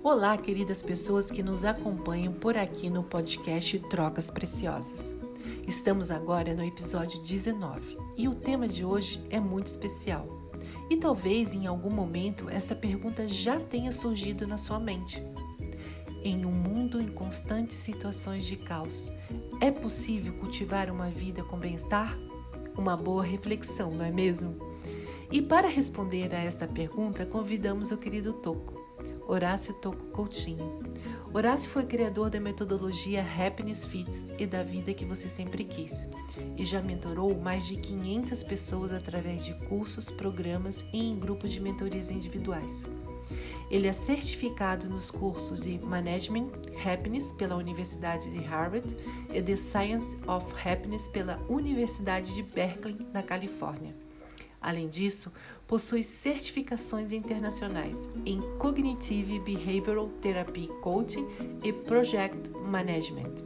Olá, queridas pessoas que nos acompanham por aqui no podcast Trocas Preciosas. Estamos agora no episódio 19 e o tema de hoje é muito especial. E talvez em algum momento esta pergunta já tenha surgido na sua mente. Em um mundo em constantes situações de caos, é possível cultivar uma vida com bem-estar? Uma boa reflexão, não é mesmo? E para responder a esta pergunta, convidamos o querido Toco, Horácio Toco Coutinho. Horácio foi criador da metodologia Happiness Fits e da vida que você sempre quis, e já mentorou mais de 500 pessoas através de cursos, programas e em grupos de mentorias individuais. Ele é certificado nos cursos de Management Happiness pela Universidade de Harvard e The Science of Happiness pela Universidade de Berkeley, na Califórnia. Além disso, possui certificações internacionais em Cognitive Behavioral Therapy Coaching e Project Management.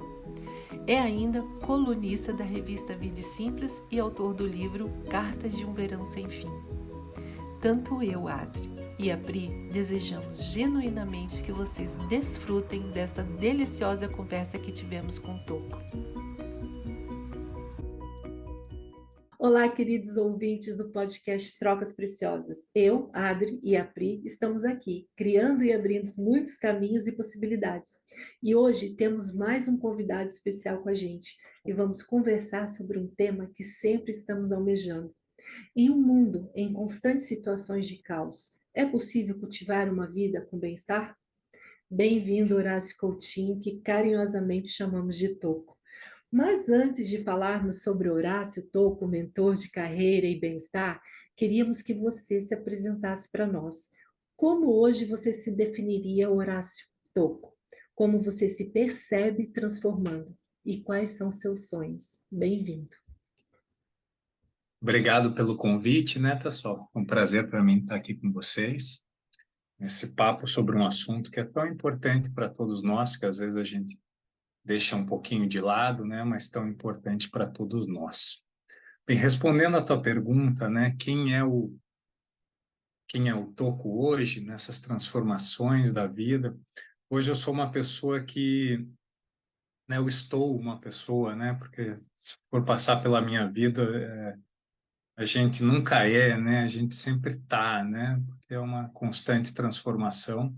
É ainda colunista da revista Vida Simples e autor do livro Cartas de um Verão Sem Fim. Tanto eu, Adri, e a Pri desejamos genuinamente que vocês desfrutem desta deliciosa conversa que tivemos com o Toco. Olá, queridos ouvintes do podcast Trocas Preciosas. Eu, Adri e a Pri estamos aqui, criando e abrindo muitos caminhos e possibilidades. E hoje temos mais um convidado especial com a gente e vamos conversar sobre um tema que sempre estamos almejando. Em um mundo em constantes situações de caos, é possível cultivar uma vida com bem-estar? Bem-vindo, Horácio Coutinho, que carinhosamente chamamos de Toco. Mas antes de falarmos sobre Horácio Toco, mentor de carreira e bem-estar, queríamos que você se apresentasse para nós. Como hoje você se definiria, Horácio Toco? Como você se percebe transformando? E quais são seus sonhos? Bem-vindo. Obrigado pelo convite, né, pessoal? É um prazer para mim estar aqui com vocês, nesse papo sobre um assunto que é tão importante para todos nós, que às vezes a gente deixa um pouquinho de lado, né, mas tão importante para todos nós. Bem, respondendo à tua pergunta, né, quem é o Toco hoje, nessas transformações da vida? Hoje eu sou uma pessoa que, né, eu estou uma pessoa, né, porque se for passar pela minha vida, a gente nunca é, né? A gente sempre está, né? Porque é uma constante transformação.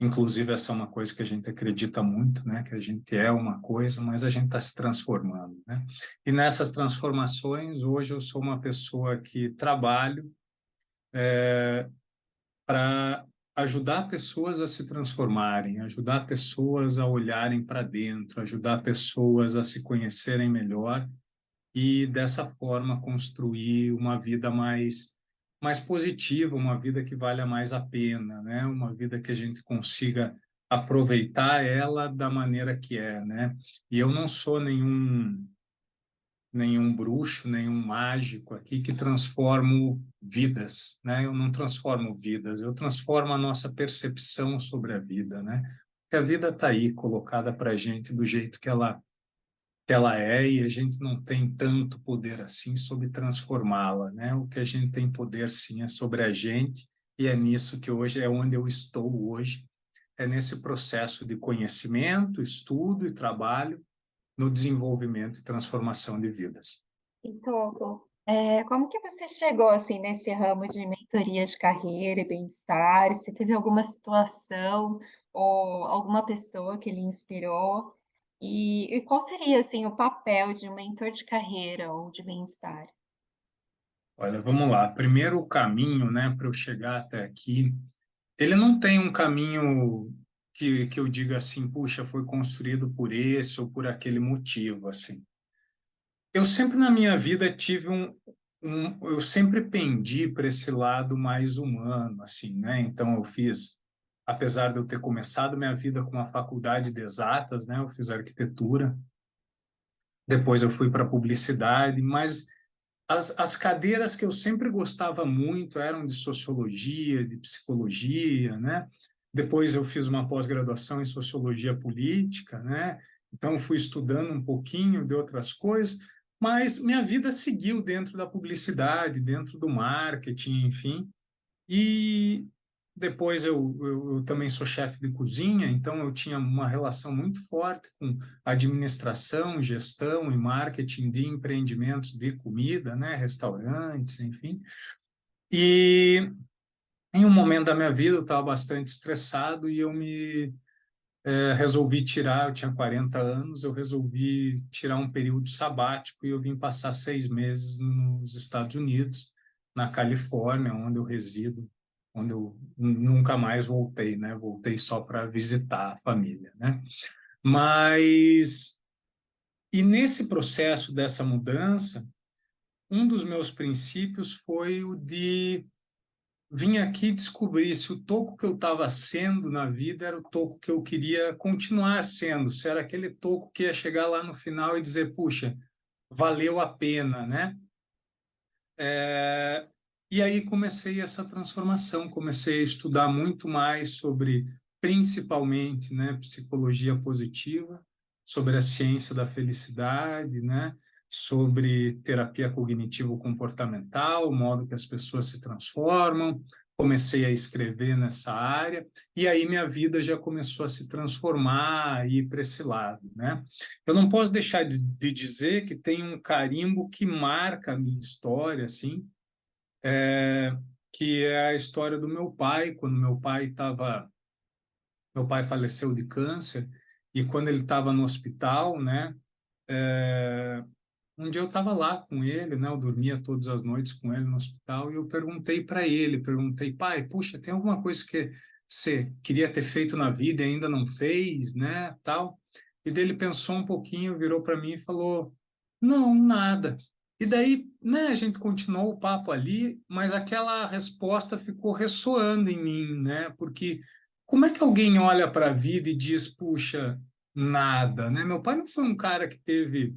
Inclusive, essa é uma coisa que a gente acredita muito, né? Que a gente é uma coisa, mas a gente está se transformando, né? E nessas transformações, hoje eu sou uma pessoa que trabalho para ajudar pessoas a se transformarem, ajudar pessoas a olharem para dentro, ajudar pessoas a se conhecerem melhor e dessa forma construir uma vida mais positiva, uma vida que valha mais a pena, né? Uma vida que a gente consiga aproveitar ela da maneira que é, né? E eu não sou nenhum bruxo, nenhum mágico aqui que transformo vidas, né? Eu não transformo vidas, eu transformo a nossa percepção sobre a vida, né? Porque a vida está aí colocada para a gente do jeito que ela é e a gente não tem tanto poder assim sobre transformá-la, né? O que a gente tem poder sim é sobre a gente e é nisso que hoje é onde eu estou hoje, é nesse processo de conhecimento, estudo e trabalho no desenvolvimento e transformação de vidas. E Toco, como que você chegou assim nesse ramo de mentoria de carreira e bem-estar? Se teve alguma situação ou alguma pessoa que lhe inspirou? E qual seria assim o papel de um mentor de carreira ou de bem-estar? Olha, vamos lá. Primeiro o caminho, né, para eu chegar até aqui, ele não tem um caminho que eu diga assim, puxa, foi construído por esse ou por aquele motivo, assim. Eu sempre na minha vida tive eu sempre pendi para esse lado mais humano, assim, né? Então eu fiz, apesar de eu ter começado minha vida com uma faculdade de exatas, né? Eu fiz arquitetura, depois eu fui para publicidade, mas as cadeiras que eu sempre gostava muito eram de sociologia, de psicologia, né? Depois eu fiz uma pós-graduação em sociologia política, né? Então eu fui estudando um pouquinho de outras coisas, mas minha vida seguiu dentro da publicidade, dentro do marketing, enfim. E Depois eu também sou chefe de cozinha, então eu tinha uma relação muito forte com administração, gestão e marketing de empreendimentos de comida, né, restaurantes, enfim. E em um momento da minha vida eu estava bastante estressado e resolvi tirar, eu tinha 40 anos, eu resolvi tirar um período sabático e eu vim passar 6 meses nos Estados Unidos, na Califórnia, onde eu resido, onde eu nunca mais voltei, né? Voltei só para visitar a família, né? Mas, e nesse processo dessa mudança, um dos meus princípios foi o de vim aqui descobrir se o toco que eu estava sendo na vida era o toco que eu queria continuar sendo, se era aquele toco que ia chegar lá no final e dizer, puxa, valeu a pena, né? E aí comecei essa transformação, comecei a estudar muito mais sobre, principalmente, né, psicologia positiva, sobre a ciência da felicidade, né, sobre terapia cognitivo-comportamental, o modo que as pessoas se transformam. Comecei a escrever nessa área e aí minha vida já começou a se transformar e ir para esse lado, né? Eu não posso deixar de dizer que tem um carimbo que marca a minha história, assim, que é a história do meu pai, quando meu pai faleceu de câncer, e quando ele estava no hospital, né, um dia eu estava lá com ele, né, eu dormia todas as noites com ele no hospital, e eu perguntei para ele, perguntei, pai, puxa, tem alguma coisa que você queria ter feito na vida e ainda não fez, né, tal? E daí ele pensou um pouquinho, virou para mim e falou, não, nada. E daí, né, a gente continuou o papo ali, mas aquela resposta ficou ressoando em mim, né? Porque como é que alguém olha para a vida e diz, puxa, nada, né? Meu pai não foi um cara que teve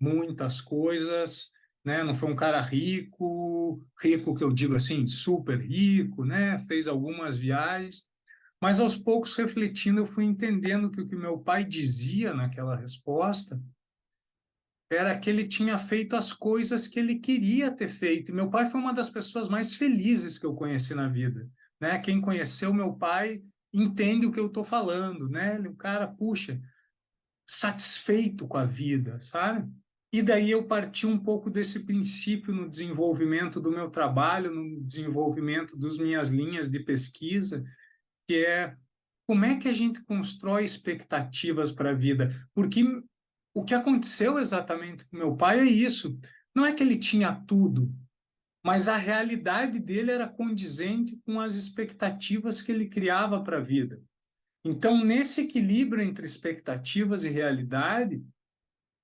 muitas coisas, né? Não foi um cara rico, rico que eu digo assim, super rico, né? Fez algumas viagens, mas aos poucos refletindo eu fui entendendo que o que meu pai dizia naquela resposta era que ele tinha feito as coisas que ele queria ter feito. E meu pai foi uma das pessoas mais felizes que eu conheci na vida, né? Quem conheceu meu pai entende o que eu estou falando, né? Ele, o cara, puxa, satisfeito com a vida, sabe? E daí eu parti um pouco desse princípio no desenvolvimento do meu trabalho, no desenvolvimento das minhas linhas de pesquisa, que é como é que a gente constrói expectativas para a vida? Porque o que aconteceu exatamente com meu pai é isso. Não é que ele tinha tudo, mas a realidade dele era condizente com as expectativas que ele criava para a vida. Então, nesse equilíbrio entre expectativas e realidade,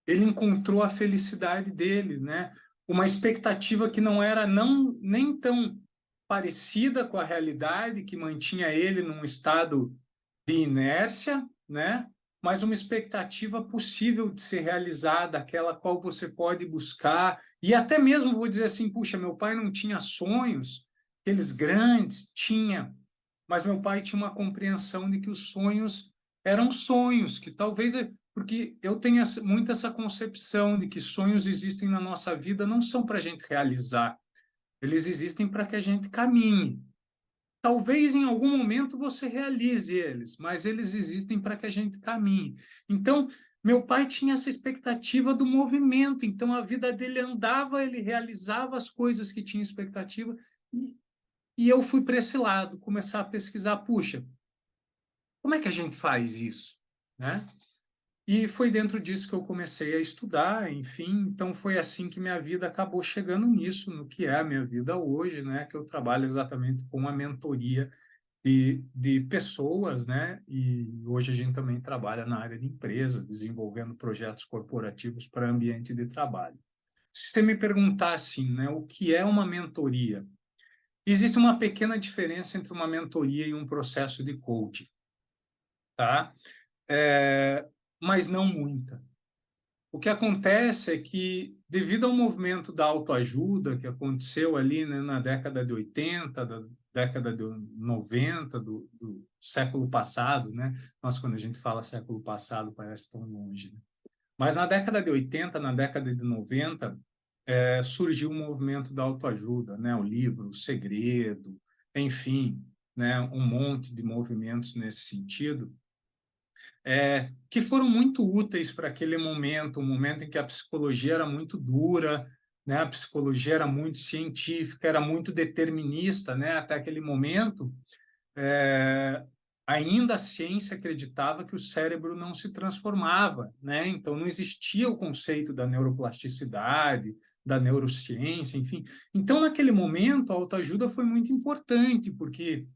ele encontrou a felicidade dele, né? Uma expectativa que não era nem tão parecida com a realidade, que mantinha ele num estado de inércia, né? Mas uma expectativa possível de ser realizada, aquela qual você pode buscar, e até mesmo vou dizer assim, puxa, meu pai não tinha sonhos, aqueles grandes, tinha, mas meu pai tinha uma compreensão de que os sonhos eram sonhos, que talvez porque eu tenho muito essa concepção de que sonhos existem na nossa vida não são para a gente realizar, eles existem para que a gente caminhe. Talvez em algum momento você realize eles, mas eles existem para que a gente caminhe. Então, meu pai tinha essa expectativa do movimento, então a vida dele andava, ele realizava as coisas que tinha expectativa, e eu fui para esse lado, começar a pesquisar, puxa, como é que a gente faz isso, né? E foi dentro disso que eu comecei a estudar, enfim, então foi assim que minha vida acabou chegando nisso, no que é a minha vida hoje, né? Que eu trabalho exatamente com a mentoria de pessoas, né? E hoje a gente também trabalha na área de empresas, desenvolvendo projetos corporativos para ambiente de trabalho. Se você me perguntar assim, né, o que é uma mentoria? Existe uma pequena diferença entre uma mentoria e um processo de coaching, tá? Mas não muita. O que acontece é que, devido ao movimento da autoajuda que aconteceu ali, né, na década de 80, da década de 90, do século passado, né? Nossa, quando a gente fala século passado, parece tão longe, né? Mas na década de 80, na década de 90, surgiu o movimento da autoajuda, né? O livro, O Segredo, enfim, né, um monte de movimentos nesse sentido, que foram muito úteis para aquele momento, um momento em que a psicologia era muito dura, né, a psicologia era muito científica, era muito determinista, né, até aquele momento, é, ainda a ciência acreditava que o cérebro não se transformava, né? Então não existia o conceito da neuroplasticidade, da neurociência, enfim. Então, naquele momento, a autoajuda foi muito importante, porque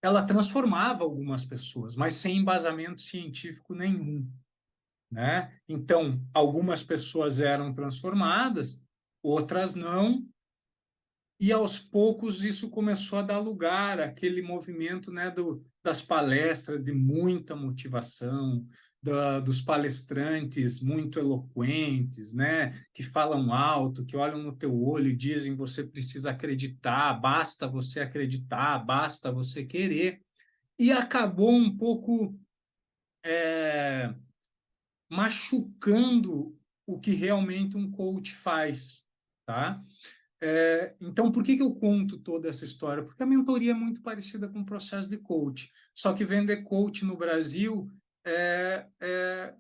ela transformava algumas pessoas, mas sem embasamento científico nenhum, né? Então, algumas pessoas eram transformadas, outras não, e aos poucos isso começou a dar lugar àquele movimento, né, das palestras de muita motivação, dos palestrantes muito eloquentes, né, que falam alto, que olham no teu olho e dizem você precisa acreditar, basta você acreditar, basta você querer. E acabou um pouco machucando o que realmente um coach faz, tá? Então, por que eu conto toda essa história? Porque a mentoria é muito parecida com o processo de coach. Só que vender coach no Brasil é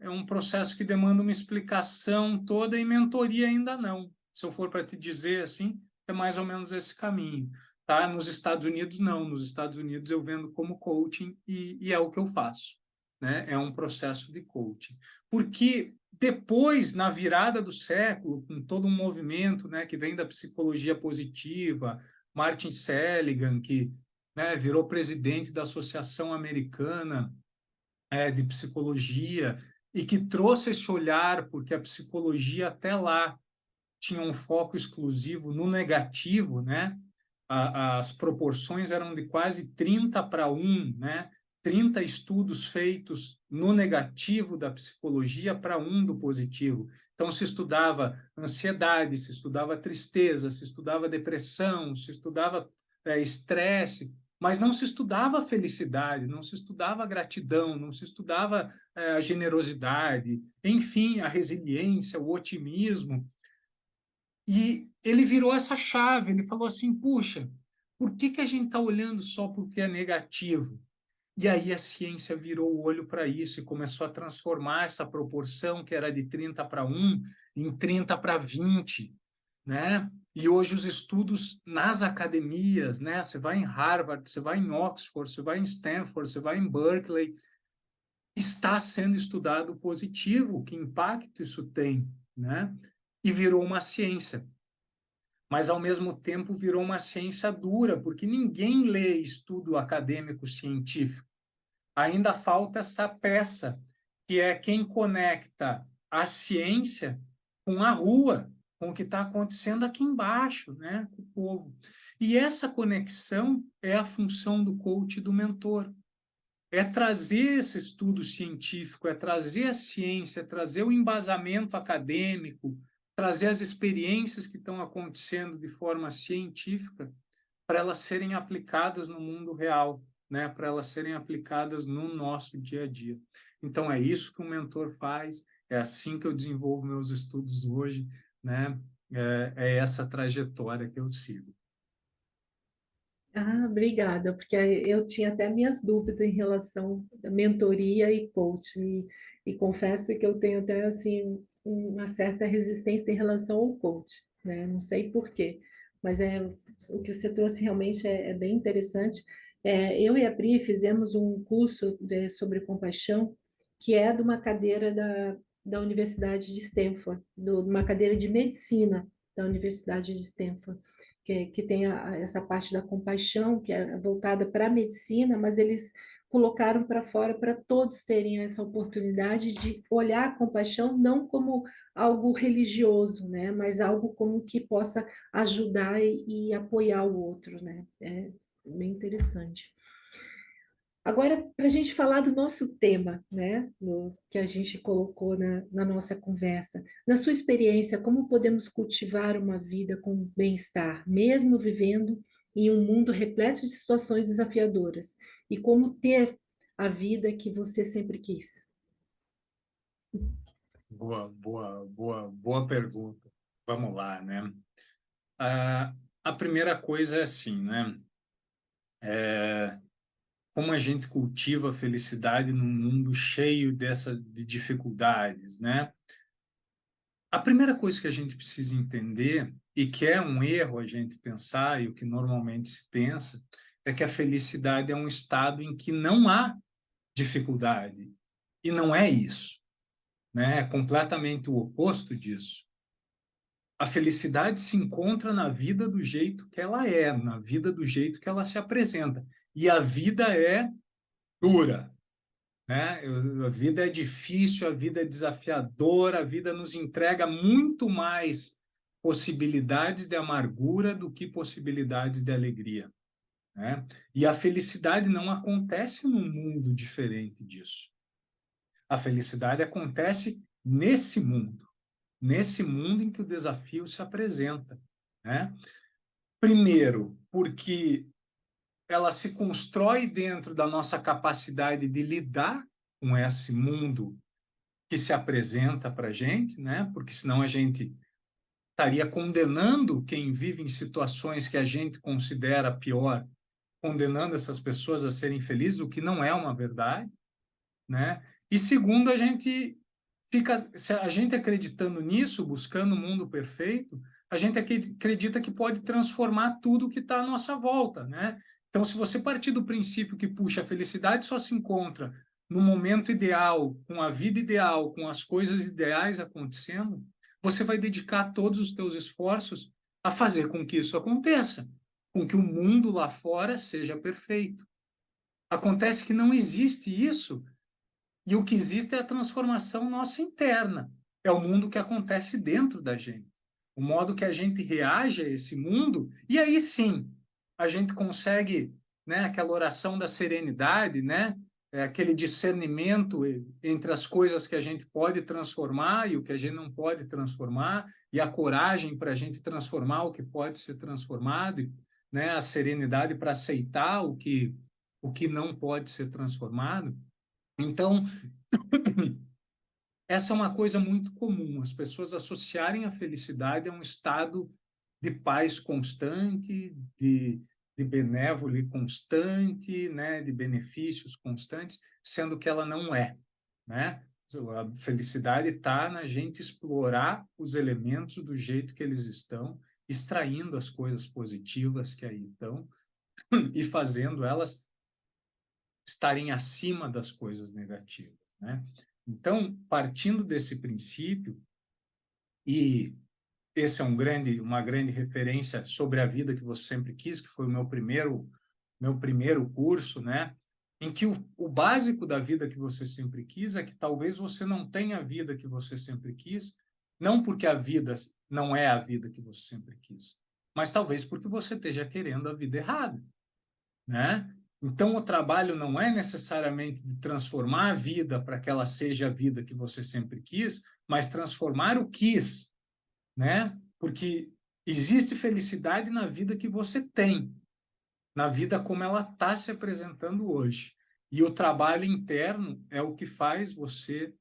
um processo que demanda uma explicação toda e mentoria ainda não. Se eu for para te dizer assim, é mais ou menos esse caminho. Tá? Nos Estados Unidos, não. Nos Estados Unidos, eu vendo como coaching e é o que eu faço. Né? É um processo de coaching. Porque depois, na virada do século, com todo um movimento, né, que vem da psicologia positiva, Martin Seligman, que, né, virou presidente da Associação Americana de Psicologia, e que trouxe esse olhar, porque a psicologia até lá tinha um foco exclusivo no negativo, né? As proporções eram de quase 30 para 1, né? 30 estudos feitos no negativo da psicologia para 1 do positivo. Então, se estudava ansiedade, se estudava tristeza, se estudava depressão, se estudava estresse, mas não se estudava felicidade, não se estudava gratidão, não se estudava a generosidade, enfim, a resiliência, o otimismo. E ele virou essa chave, ele falou assim, puxa, por que a gente está olhando só porque é negativo? E aí a ciência virou o olho para isso e começou a transformar essa proporção que era de 30 para 1 em 30 para 20, né? E hoje os estudos nas academias, né? Você vai em Harvard, você vai em Oxford, você vai em Stanford, você vai em Berkeley, está sendo estudado o positivo, que impacto isso tem, né? E virou uma ciência, mas ao mesmo tempo virou uma ciência dura, porque ninguém lê estudo acadêmico científico. Ainda falta essa peça, que é quem conecta a ciência com a rua, com o que está acontecendo aqui embaixo, né, com o povo. E essa conexão é a função do coach e do mentor. É trazer esse estudo científico, é trazer a ciência, é trazer o embasamento acadêmico, trazer as experiências que estão acontecendo de forma científica para elas serem aplicadas no mundo real, né? Para elas serem aplicadas no nosso dia a dia. Então, é isso que o mentor faz, é assim que eu desenvolvo meus estudos hoje, né? É essa trajetória que eu sigo. Ah, obrigada, porque eu tinha até minhas dúvidas em relação à mentoria e coaching, e confesso que eu tenho até assim uma certa resistência em relação ao coach, né? Não sei por quê, mas o que você trouxe realmente é bem interessante. Eu e a Pri fizemos um curso sobre compaixão, que é de uma cadeira da Universidade de Stanford, de uma cadeira de medicina da Universidade de Stanford que tem essa parte da compaixão, que é voltada para a medicina, mas eles colocaram para fora para todos terem essa oportunidade de olhar a compaixão não como algo religioso, né, mas algo como que possa ajudar e apoiar o outro, né? É bem interessante. Agora, para a gente falar do nosso tema, né, que a gente colocou na nossa conversa, na sua experiência, como podemos cultivar uma vida com bem-estar, mesmo vivendo em um mundo repleto de situações desafiadoras? E como ter a vida que você sempre quis? Boa pergunta. Vamos lá, né? A primeira coisa é assim, né? Como a gente cultiva a felicidade num mundo cheio de dificuldades, né? A primeira coisa que a gente precisa entender, e que é um erro a gente pensar, e o que normalmente se pensa, é que a felicidade é um estado em que não há dificuldade. E não é isso, né? É completamente o oposto disso. A felicidade se encontra na vida do jeito que ela é, na vida do jeito que ela se apresenta. E a vida é dura, né? A vida é difícil, a vida é desafiadora, a vida nos entrega muito mais possibilidades de amargura do que possibilidades de alegria, né? E a felicidade não acontece num mundo diferente disso. A felicidade acontece nesse mundo em que o desafio se apresenta, né? Primeiro, porque ela se constrói dentro da nossa capacidade de lidar com esse mundo que se apresenta para a gente, né? Porque senão a gente estaria condenando quem vive em situações que a gente considera pior, condenando essas pessoas a serem felizes, o que não é uma verdade, né? E segundo, se a gente acreditando nisso, buscando o mundo perfeito, a gente acredita que pode transformar tudo que está à nossa volta, né? Então, se você partir do princípio que, puxa, a felicidade só se encontra no momento ideal, com a vida ideal, com as coisas ideais acontecendo, você vai dedicar todos os teus esforços a fazer com que isso aconteça, com que o mundo lá fora seja perfeito. Acontece que não existe isso, e o que existe é a transformação nossa interna. É o mundo que acontece dentro da gente. O modo que a gente reage a esse mundo, e aí sim, a gente consegue, né, aquela oração da serenidade, né, aquele discernimento entre as coisas que a gente pode transformar e o que a gente não pode transformar, e a coragem para a gente transformar o que pode ser transformado, né, a serenidade para aceitar o que não pode ser transformado. Então, essa é uma coisa muito comum, as pessoas associarem a felicidade a um estado de paz constante, de benévole constante, né, de benefícios constantes, sendo que ela não é, né? A felicidade está na gente explorar os elementos do jeito que eles estão, extraindo as coisas positivas que aí estão e fazendo elas estarem acima das coisas negativas, né? Então, partindo desse princípio, e esse é uma grande referência sobre a vida que você sempre quis, que foi o meu primeiro curso, né? Em que o básico da vida que você sempre quis é que talvez você não tenha a vida que você sempre quis, não porque a vida não é a vida que você sempre quis, mas talvez porque você esteja querendo a vida errada, né? Então, o trabalho não é necessariamente de transformar a vida para que ela seja a vida que você sempre quis, mas transformar o quis, né? Porque existe felicidade na vida que você tem, na vida como ela está se apresentando hoje. E o trabalho interno é o que faz você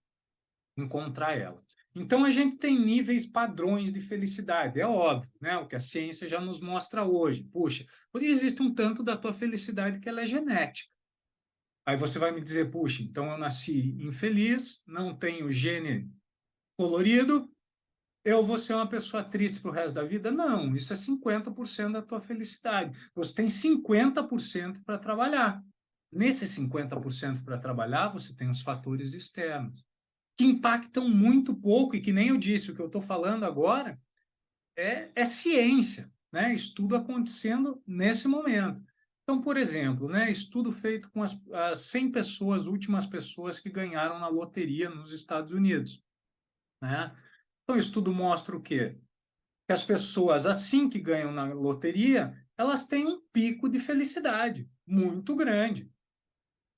encontrar ela. Então, a gente tem níveis padrões de felicidade, é óbvio, né? O que a ciência já nos mostra hoje. Puxa, existe um tanto da tua felicidade que ela é genética. Aí você vai me dizer, puxa, então eu nasci infeliz, não tenho gene colorido, eu vou ser uma pessoa triste para o resto da vida? Não, isso é 50% da tua felicidade. Você tem 50% para trabalhar. Nesses 50% para trabalhar, você tem os fatores externos que impactam muito pouco, e que nem eu disse, o que eu estou falando agora é ciência, né? Estudo acontecendo nesse momento. Então, por exemplo, né, estudo feito com as 100 pessoas, últimas pessoas que ganharam na loteria nos Estados Unidos, né? Então, o estudo mostra o quê? Que as pessoas, assim que ganham na loteria, elas têm um pico de felicidade muito grande,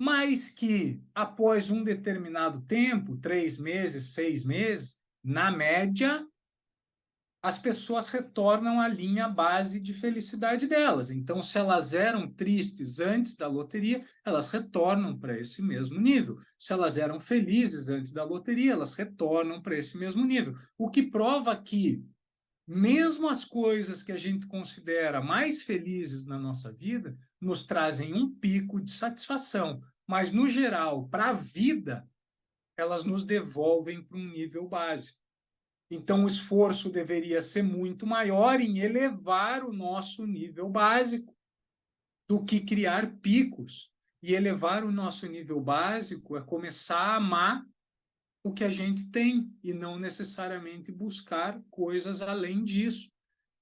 mas que após um determinado tempo, 3 meses, 6 meses, na média, as pessoas retornam à linha base de felicidade delas. Então, se elas eram tristes antes da loteria, elas retornam para esse mesmo nível. Se elas eram felizes antes da loteria, elas retornam para esse mesmo nível. O que prova que mesmo as coisas que a gente considera mais felizes na nossa vida nos trazem um pico de satisfação, mas, no geral, para a vida, elas nos devolvem para um nível básico. Então, o esforço deveria ser muito maior em elevar o nosso nível básico do que criar picos. E elevar o nosso nível básico é começar a amar o que a gente tem e não necessariamente buscar coisas além disso,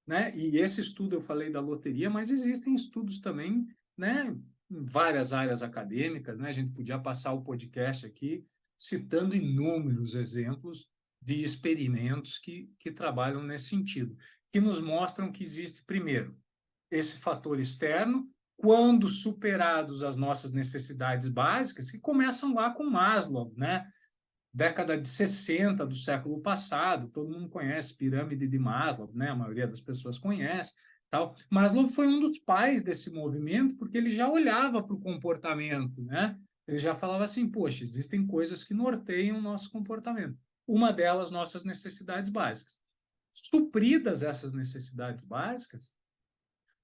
né? E esse estudo eu falei da loteria, mas existem estudos também, né, em várias áreas acadêmicas, né? A gente podia passar o podcast aqui citando inúmeros exemplos de experimentos que trabalham nesse sentido, que nos mostram que existe, primeiro, esse fator externo, quando superados as nossas necessidades básicas, que começam lá com Maslow, né? Década de 60 do século passado, todo mundo conhece pirâmide de Maslow, né? A maioria das pessoas conhece, tal. Maslow foi um dos pais desse movimento porque ele já olhava para o comportamento, né? Ele já falava assim, poxa, existem coisas que norteiam o nosso comportamento. Uma delas, nossas necessidades básicas. Supridas essas necessidades básicas,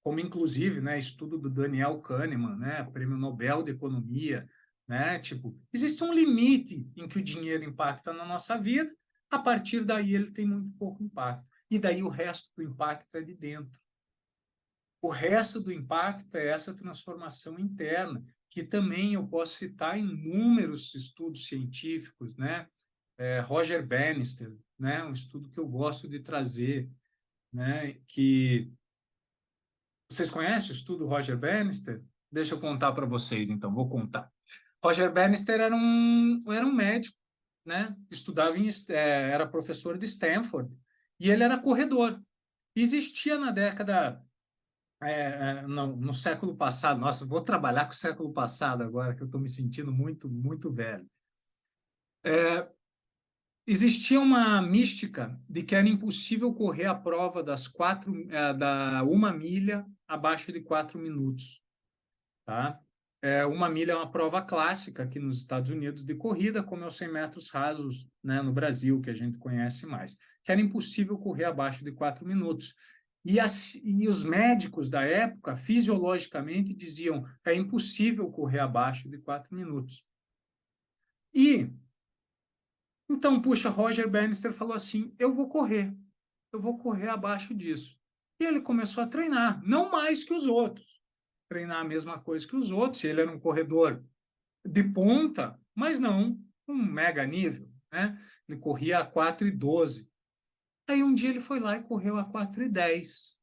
como inclusive, né, estudo do Daniel Kahneman, né, Prêmio Nobel de Economia, né, tipo, existe um limite em que o dinheiro impacta na nossa vida, a partir daí ele tem muito pouco impacto. E daí o resto do impacto é de dentro. O resto do impacto é essa transformação interna, que também eu posso citar inúmeros estudos científicos, né? Roger Bannister, né? Um estudo que eu gosto de trazer, né? Que vocês conhecem o estudo Roger Bannister? Deixa eu contar para vocês, então, vou contar. Roger Bannister era um médico, né? Estudava era professor de Stanford e ele era corredor. Existia na década, no século passado, nossa, vou trabalhar com o século passado agora, que eu estou me sentindo muito, muito velho. Existia uma mística de que era impossível correr a prova da 1 milha abaixo de 4 minutos. Tá? 1 milha é uma prova clássica aqui nos Estados Unidos de corrida, como é os 100 metros rasos, né, no Brasil, que a gente conhece mais. Que era impossível correr abaixo de 4 minutos. E os médicos da época, fisiologicamente, diziam é impossível correr abaixo de 4 minutos. E, então, puxa, Roger Bannister falou assim, eu vou correr abaixo disso. E ele começou a treinar, não mais que os outros. Treinar a mesma coisa que os outros, ele era um corredor de ponta, mas não um mega nível, né? Ele corria a 4:12. Aí um dia ele foi lá e correu a 4:10.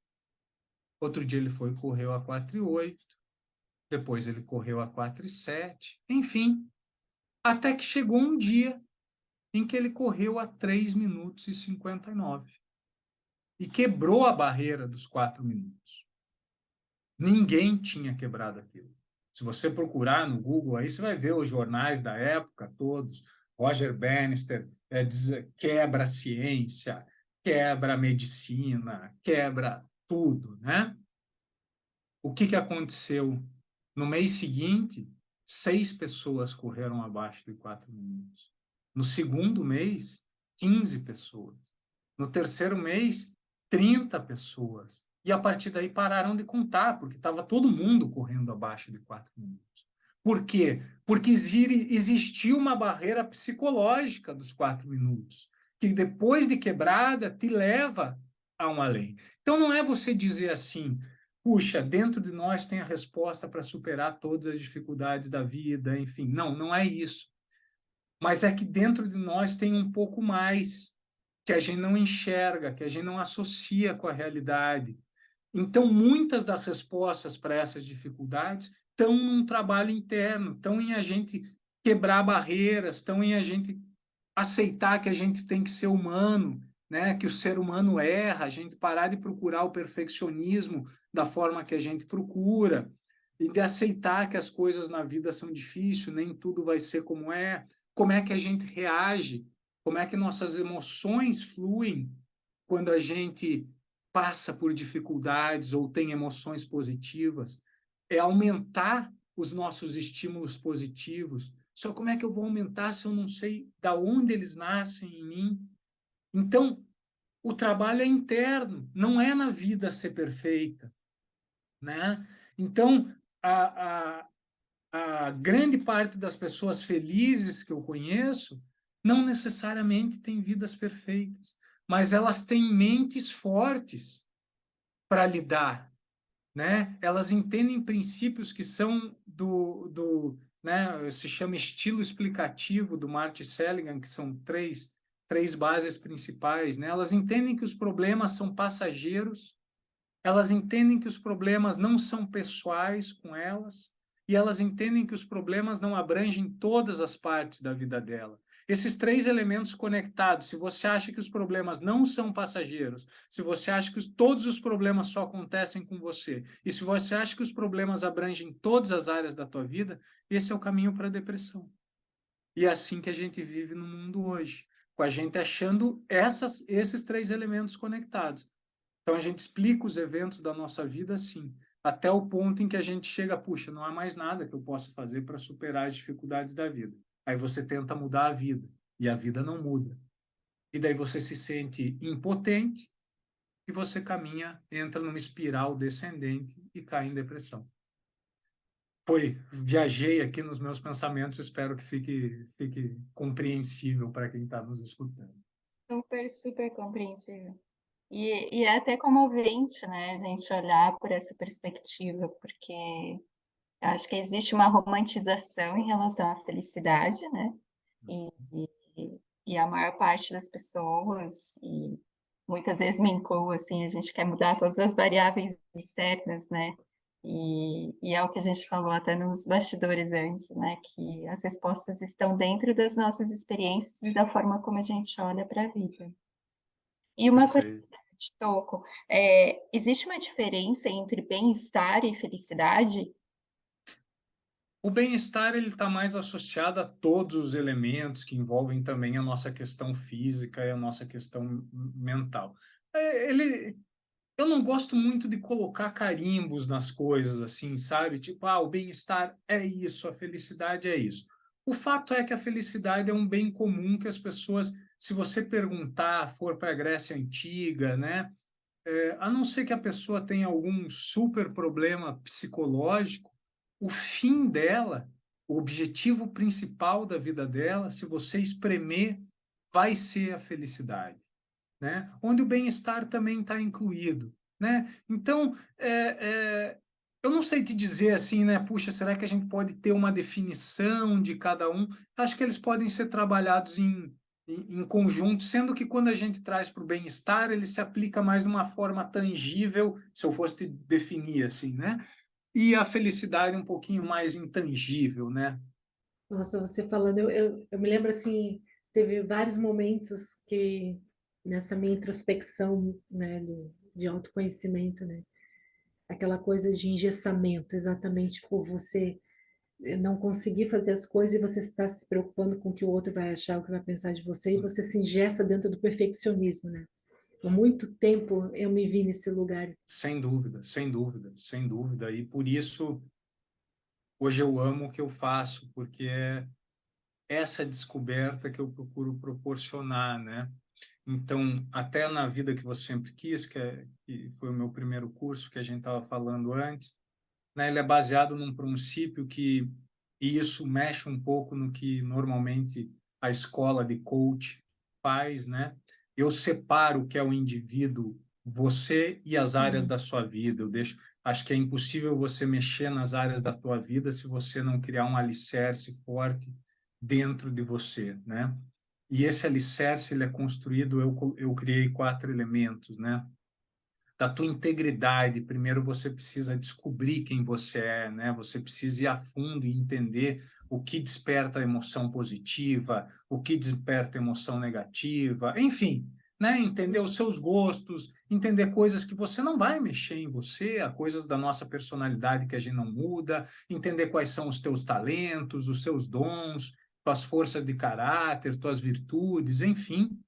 Outro dia ele foi e correu a 4:08. Depois ele correu a 4:07. Enfim, até que chegou um dia em que ele correu a 3 minutos e 59. E quebrou a barreira dos 4 minutos. Ninguém tinha quebrado aquilo. Se você procurar no Google, aí você vai ver os jornais da época todos. Roger Bannister quebra a ciência, quebra a medicina, quebra tudo, né? O que aconteceu? No mês seguinte, 6 pessoas correram abaixo de 4 minutos. No segundo mês, 15 pessoas. No terceiro mês, 30 pessoas. E a partir daí pararam de contar, porque estava todo mundo correndo abaixo de 4 minutos. Por quê? Porque existia uma barreira psicológica dos 4 minutos, que depois de quebrada te leva a um além. Então não é você dizer assim, puxa, dentro de nós tem a resposta para superar todas as dificuldades da vida, enfim. Não, não é isso. Mas é que dentro de nós tem um pouco mais que a gente não enxerga, que a gente não associa com a realidade. Então, muitas das respostas para essas dificuldades estão num trabalho interno, estão em a gente quebrar barreiras, estão em a gente aceitar que a gente tem que ser humano, né? Que o ser humano erra, a gente parar de procurar o perfeccionismo da forma que a gente procura, e de aceitar que as coisas na vida são difíceis, nem tudo vai ser como é que a gente reage, como é que nossas emoções fluem quando a gente passa por dificuldades ou tem emoções positivas, é aumentar os nossos estímulos positivos. Só como é que eu vou aumentar se eu não sei de onde eles nascem em mim? Então, o trabalho é interno, não é na vida ser perfeita, né? Então, a grande parte das pessoas felizes que eu conheço não necessariamente têm vidas perfeitas, mas elas têm mentes fortes para lidar, né? Elas entendem princípios que são né? Se chama estilo explicativo do Martin Seligman, que são três bases principais, né? Elas entendem que os problemas são passageiros, elas entendem que os problemas não são pessoais com elas, e elas entendem que os problemas não abrangem todas as partes da vida dela. Esses três elementos conectados, se você acha que os problemas não são passageiros, se você acha que todos os problemas só acontecem com você, e se você acha que os problemas abrangem todas as áreas da tua vida, esse é o caminho para a depressão. E é assim que a gente vive no mundo hoje, com a gente achando esses três elementos conectados. Então, a gente explica os eventos da nossa vida assim, até o ponto em que a gente chega, puxa, não há mais nada que eu possa fazer para superar as dificuldades da vida. Aí você tenta mudar a vida, e a vida não muda. E daí você se sente impotente, e você caminha, entra numa espiral descendente e cai em depressão. Viajei aqui nos meus pensamentos, espero que fique compreensível para quem está nos escutando. Super, super compreensível. E é até comovente, né, a gente olhar por essa perspectiva, porque eu acho que existe uma romantização em relação à felicidade, né? E, e a maior parte das pessoas, e muitas vezes me incluo, assim, a gente quer mudar todas as variáveis externas, né? E é o que a gente falou até nos bastidores antes, né? Que as respostas estão dentro das nossas experiências e da forma como a gente olha para a vida. E uma Perfeito. curiosidade, Toco, existe uma diferença entre bem-estar e felicidade? O bem-estar ele está mais associado a todos os elementos que envolvem também a nossa questão física e a nossa questão mental. Eu não gosto muito de colocar carimbos nas coisas, assim, sabe? Tipo, o bem-estar é isso, a felicidade é isso. O fato é que a felicidade é um bem comum que as pessoas, se você perguntar, for para a Grécia Antiga, né? A não ser que a pessoa tenha algum super problema psicológico, o fim dela, o objetivo principal da vida dela, se você espremer, vai ser a felicidade, né? Onde o bem-estar também está incluído, né? Então, eu não sei te dizer assim, né? Puxa, será que a gente pode ter uma definição de cada um? Acho que eles podem ser trabalhados em conjunto, sendo que quando a gente traz para o bem-estar, ele se aplica mais de uma forma tangível, se eu fosse te definir assim, né? E a felicidade um pouquinho mais intangível, né? Nossa, você falando, eu me lembro assim, teve vários momentos que nessa minha introspecção, né, de autoconhecimento, né, aquela coisa de engessamento, exatamente por você não conseguir fazer as coisas e você está se preocupando com o que o outro vai achar, o que vai pensar de você, e você se engessa dentro do perfeccionismo, né? Por muito tempo eu me vi nesse lugar. Sem dúvida, sem dúvida, sem dúvida. E por isso, hoje eu amo o que eu faço, porque é essa descoberta que eu procuro proporcionar, né? Então, até na vida que você sempre quis, que foi o meu primeiro curso que a gente estava falando antes, né? Ele é baseado num princípio e isso mexe um pouco no que normalmente a escola de coach faz, né? Eu separo o que é o indivíduo, você e as áreas da sua vida. Acho que é impossível você mexer nas áreas da tua vida se você não criar um alicerce forte dentro de você, né? E esse alicerce ele é construído, eu criei 4 elementos, né? Da tua integridade. Primeiro você precisa descobrir quem você é, né? Você precisa ir a fundo e entender o que desperta a emoção positiva, o que desperta a emoção negativa, enfim, né? Entender os seus gostos, entender coisas que você não vai mexer em você, há coisas da nossa personalidade que a gente não muda, entender quais são os teus talentos, os seus dons, tuas forças de caráter, tuas virtudes, enfim.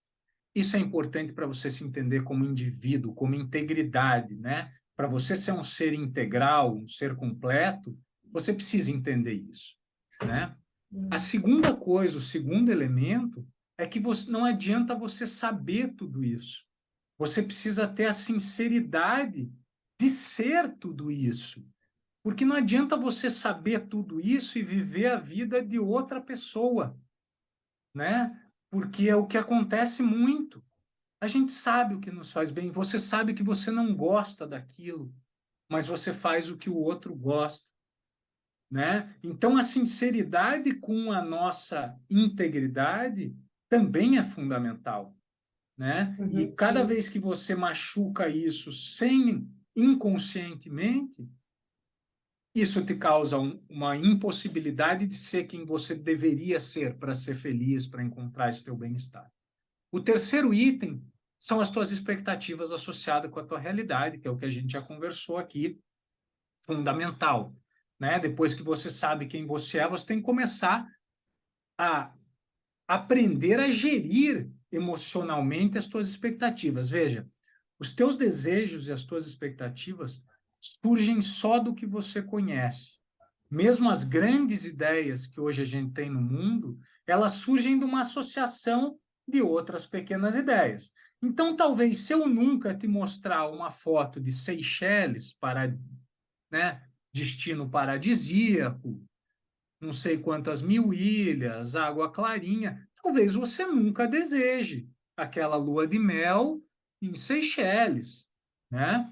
Isso é importante para você se entender como indivíduo, como integridade, né? Para você ser um ser integral, um ser completo, você precisa entender isso, né? A segunda coisa, o segundo elemento, é que não adianta você saber tudo isso. Você precisa ter a sinceridade de ser tudo isso. Porque não adianta você saber tudo isso e viver a vida de outra pessoa, né? Porque é o que acontece muito. A gente sabe o que nos faz bem, você sabe que você não gosta daquilo, mas você faz o que o outro gosta, né? Então a sinceridade com a nossa integridade também é fundamental, né? E Uhum, cada sim. vez que você machuca isso sem inconscientemente, isso te causa uma impossibilidade de ser quem você deveria ser para ser feliz, para encontrar esse teu bem-estar. O terceiro item são as tuas expectativas associadas com a tua realidade, que é o que a gente já conversou aqui, fundamental, né? Depois que você sabe quem você tem que começar a aprender a gerir emocionalmente as tuas expectativas. Veja, os teus desejos e as tuas expectativas surgem só do que você conhece. Mesmo as grandes ideias que hoje a gente tem no mundo, elas surgem de uma associação de outras pequenas ideias. Então, talvez, se eu nunca te mostrar uma foto de Seychelles para, né, destino paradisíaco, não sei quantas mil ilhas, água clarinha, talvez você nunca deseje aquela lua de mel em Seychelles, né?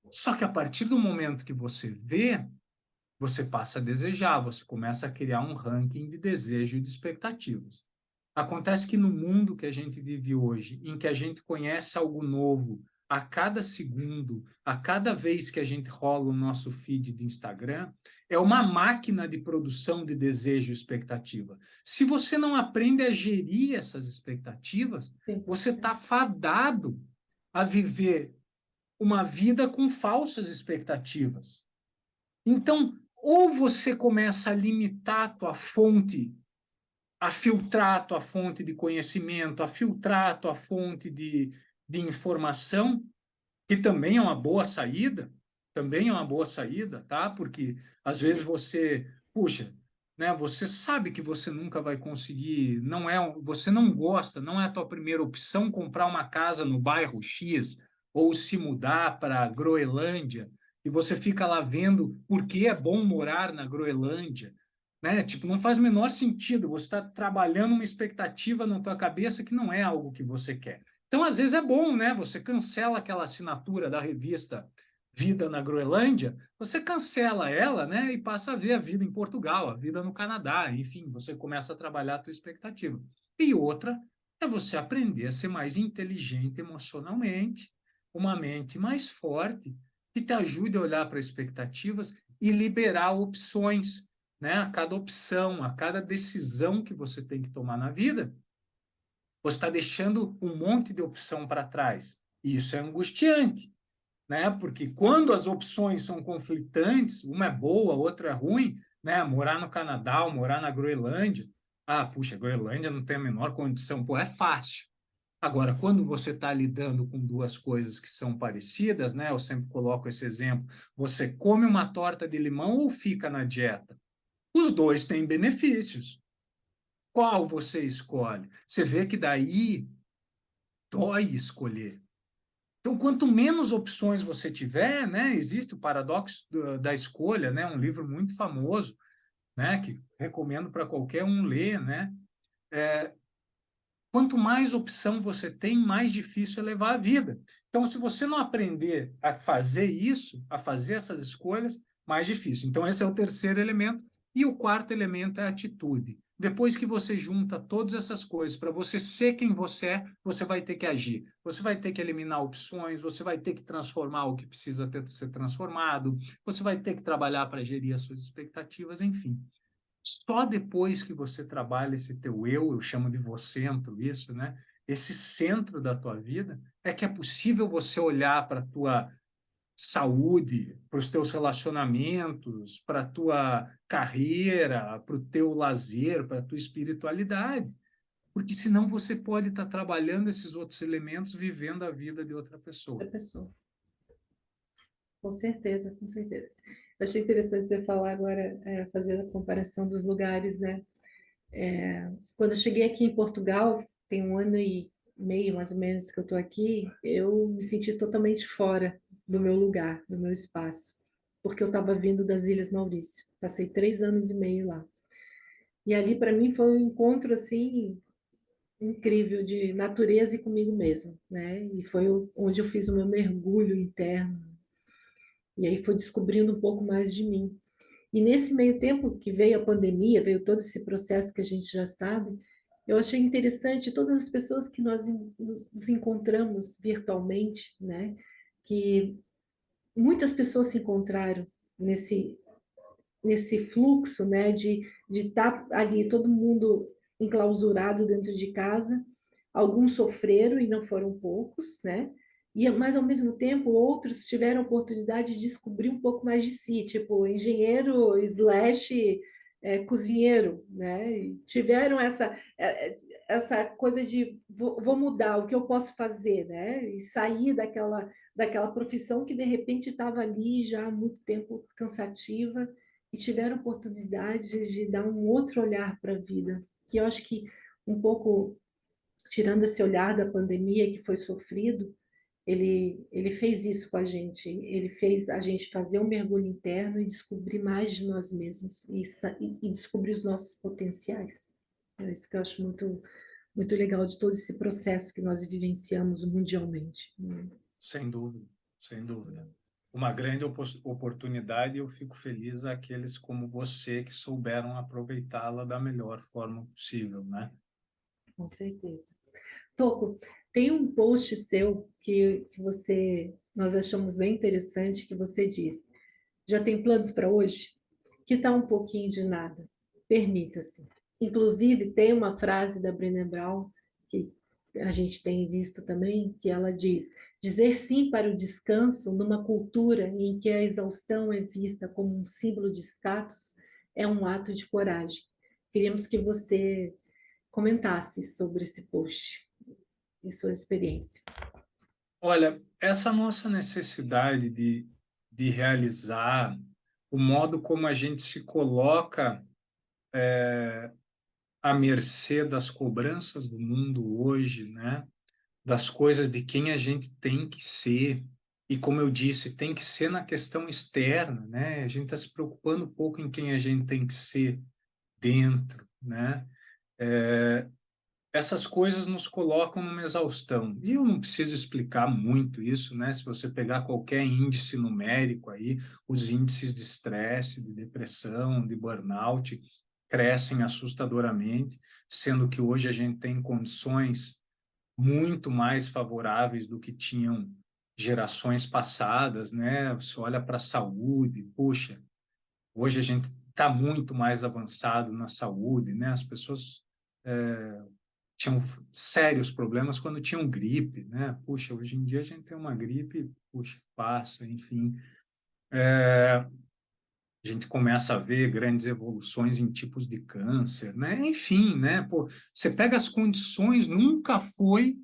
Só que a partir do momento que você vê, você passa a desejar, você começa a criar um ranking de desejo e de expectativas. Acontece que no mundo que a gente vive hoje, em que a gente conhece algo novo a cada segundo, a cada vez que a gente rola o nosso feed de Instagram, é uma máquina de produção de desejo e expectativa. Se você não aprende a gerir essas expectativas, você está fadado a viver uma vida com falsas expectativas. Então, ou você começa a limitar a tua fonte, a filtrar a tua fonte de conhecimento, a filtrar a tua fonte de informação, que também é uma boa saída, também é uma boa saída, tá? Porque às vezes você, puxa, né, você sabe que você nunca vai conseguir, não é, você não gosta, não é a tua primeira opção comprar uma casa no bairro X ou se mudar para a Groenlândia, e você fica lá vendo por que é bom morar na Groenlândia, né? Tipo, não faz o menor sentido, você está trabalhando uma expectativa na tua cabeça que não é algo que você quer. Então, às vezes é bom, né? Você cancela aquela assinatura da revista Vida na Groenlândia, você cancela ela, né? E passa a ver a vida em Portugal, a vida no Canadá, enfim, você começa a trabalhar a tua expectativa. E outra é você aprender a ser mais inteligente emocionalmente, uma mente mais forte, que te ajude a olhar para expectativas e liberar opções, né? A cada opção, a cada decisão que você tem que tomar na vida, você está deixando um monte de opção para trás. E isso é angustiante, né? Porque quando as opções são conflitantes, uma é boa, outra é ruim, né? Morar no Canadá ou morar na Groenlândia. Ah, puxa, a Groenlândia não tem a menor condição. Pô, é fácil. Agora, quando você está lidando com duas coisas que são parecidas, né? Eu sempre coloco esse exemplo. Você come uma torta de limão ou fica na dieta? Os dois têm benefícios. Qual você escolhe? Você vê que daí dói escolher. Então, quanto menos opções você tiver, né, existe o paradoxo da escolha, né, um livro muito famoso, né, que recomendo para qualquer um ler, né. Quanto mais opção você tem, mais difícil é levar a vida. Então, se você não aprender a fazer isso, a fazer essas escolhas, mais difícil. Então, esse é o terceiro elemento. E o quarto elemento é a atitude. Depois que você junta todas essas coisas para você ser quem você é, você vai ter que agir. Você vai ter que eliminar opções, você vai ter que transformar o que precisa ter, ser transformado, você vai ter que trabalhar para gerir as suas expectativas, enfim. Só depois que você trabalha esse teu eu chamo de vocentro isso, né? Esse centro da tua vida, é que é possível você olhar para a tua saúde, para os teus relacionamentos, para a tua carreira, para o teu lazer, para a tua espiritualidade. Porque senão você pode estar trabalhando esses outros elementos, vivendo a vida de outra Da pessoa. pessoa. Com certeza, com certeza. Eu achei interessante você falar agora, fazer a comparação dos lugares, né? Quando eu cheguei aqui em Portugal, tem 1 ano e meio, mais ou menos, que eu estou aqui, eu me senti totalmente fora do meu lugar, do meu espaço, porque eu estava vindo das Ilhas Maurício. Passei 3 anos e meio lá. E ali, para mim, foi um encontro, assim, incrível de natureza e comigo mesmo, né? E foi onde eu fiz o meu mergulho interno. E aí foi descobrindo um pouco mais de mim. E nesse meio tempo que veio a pandemia, veio todo esse processo que a gente já sabe, eu achei interessante todas as pessoas que nós nos encontramos virtualmente, né? Que muitas pessoas se encontraram nesse fluxo, né? De estar ali todo mundo enclausurado dentro de casa. Alguns sofreram e não foram poucos, né? Mas, ao mesmo tempo, outros tiveram a oportunidade de descobrir um pouco mais de si, tipo engenheiro slash cozinheiro, né? E tiveram essa coisa de vou mudar, o que eu posso fazer, né? E sair daquela profissão que, de repente, estava ali já há muito tempo cansativa e tiveram oportunidade de dar um outro olhar para a vida, que eu acho que um pouco tirando esse olhar da pandemia que foi sofrido, ele fez isso com a gente. Ele fez a gente fazer um mergulho interno e descobrir mais de nós mesmos e descobrir os nossos potenciais. É isso que eu acho muito legal de todo esse processo que nós vivenciamos mundialmente. Sem dúvida, sem dúvida. Uma grande oportunidade e eu fico feliz àqueles como você que souberam aproveitá-la da melhor forma possível, né? Com certeza. Toco, tem um post seu que nós achamos bem interessante, que você diz, já tem planos para hoje? Que tal um pouquinho de nada? Permita-se. Inclusive, tem uma frase da Brené Brown, que a gente tem visto também, que ela diz, dizer sim para o descanso numa cultura em que a exaustão é vista como um símbolo de status é um ato de coragem. Queríamos que você comentasse sobre esse post e sua experiência. Olha, essa nossa necessidade de realizar, o modo como a gente se coloca à mercê das cobranças do mundo hoje, né? Das coisas de quem a gente tem que ser. E como eu disse, tem que ser na questão externa, né? A gente está se preocupando um pouco em quem a gente tem que ser dentro, né? Essas coisas nos colocam numa exaustão. E eu não preciso explicar muito isso, né? Se você pegar qualquer índice numérico aí, os índices de estresse, de depressão, de burnout crescem assustadoramente, sendo que hoje a gente tem condições muito mais favoráveis do que tinham gerações passadas, né? Você olha para a saúde, puxa, hoje a gente está muito mais avançado na saúde, né? As pessoas tinham sérios problemas quando tinham gripe, né? Puxa, hoje em dia a gente tem uma gripe, puxa, passa, enfim. A gente começa a ver grandes evoluções em tipos de câncer, né? Enfim, né? Pô, você pega as condições, nunca foi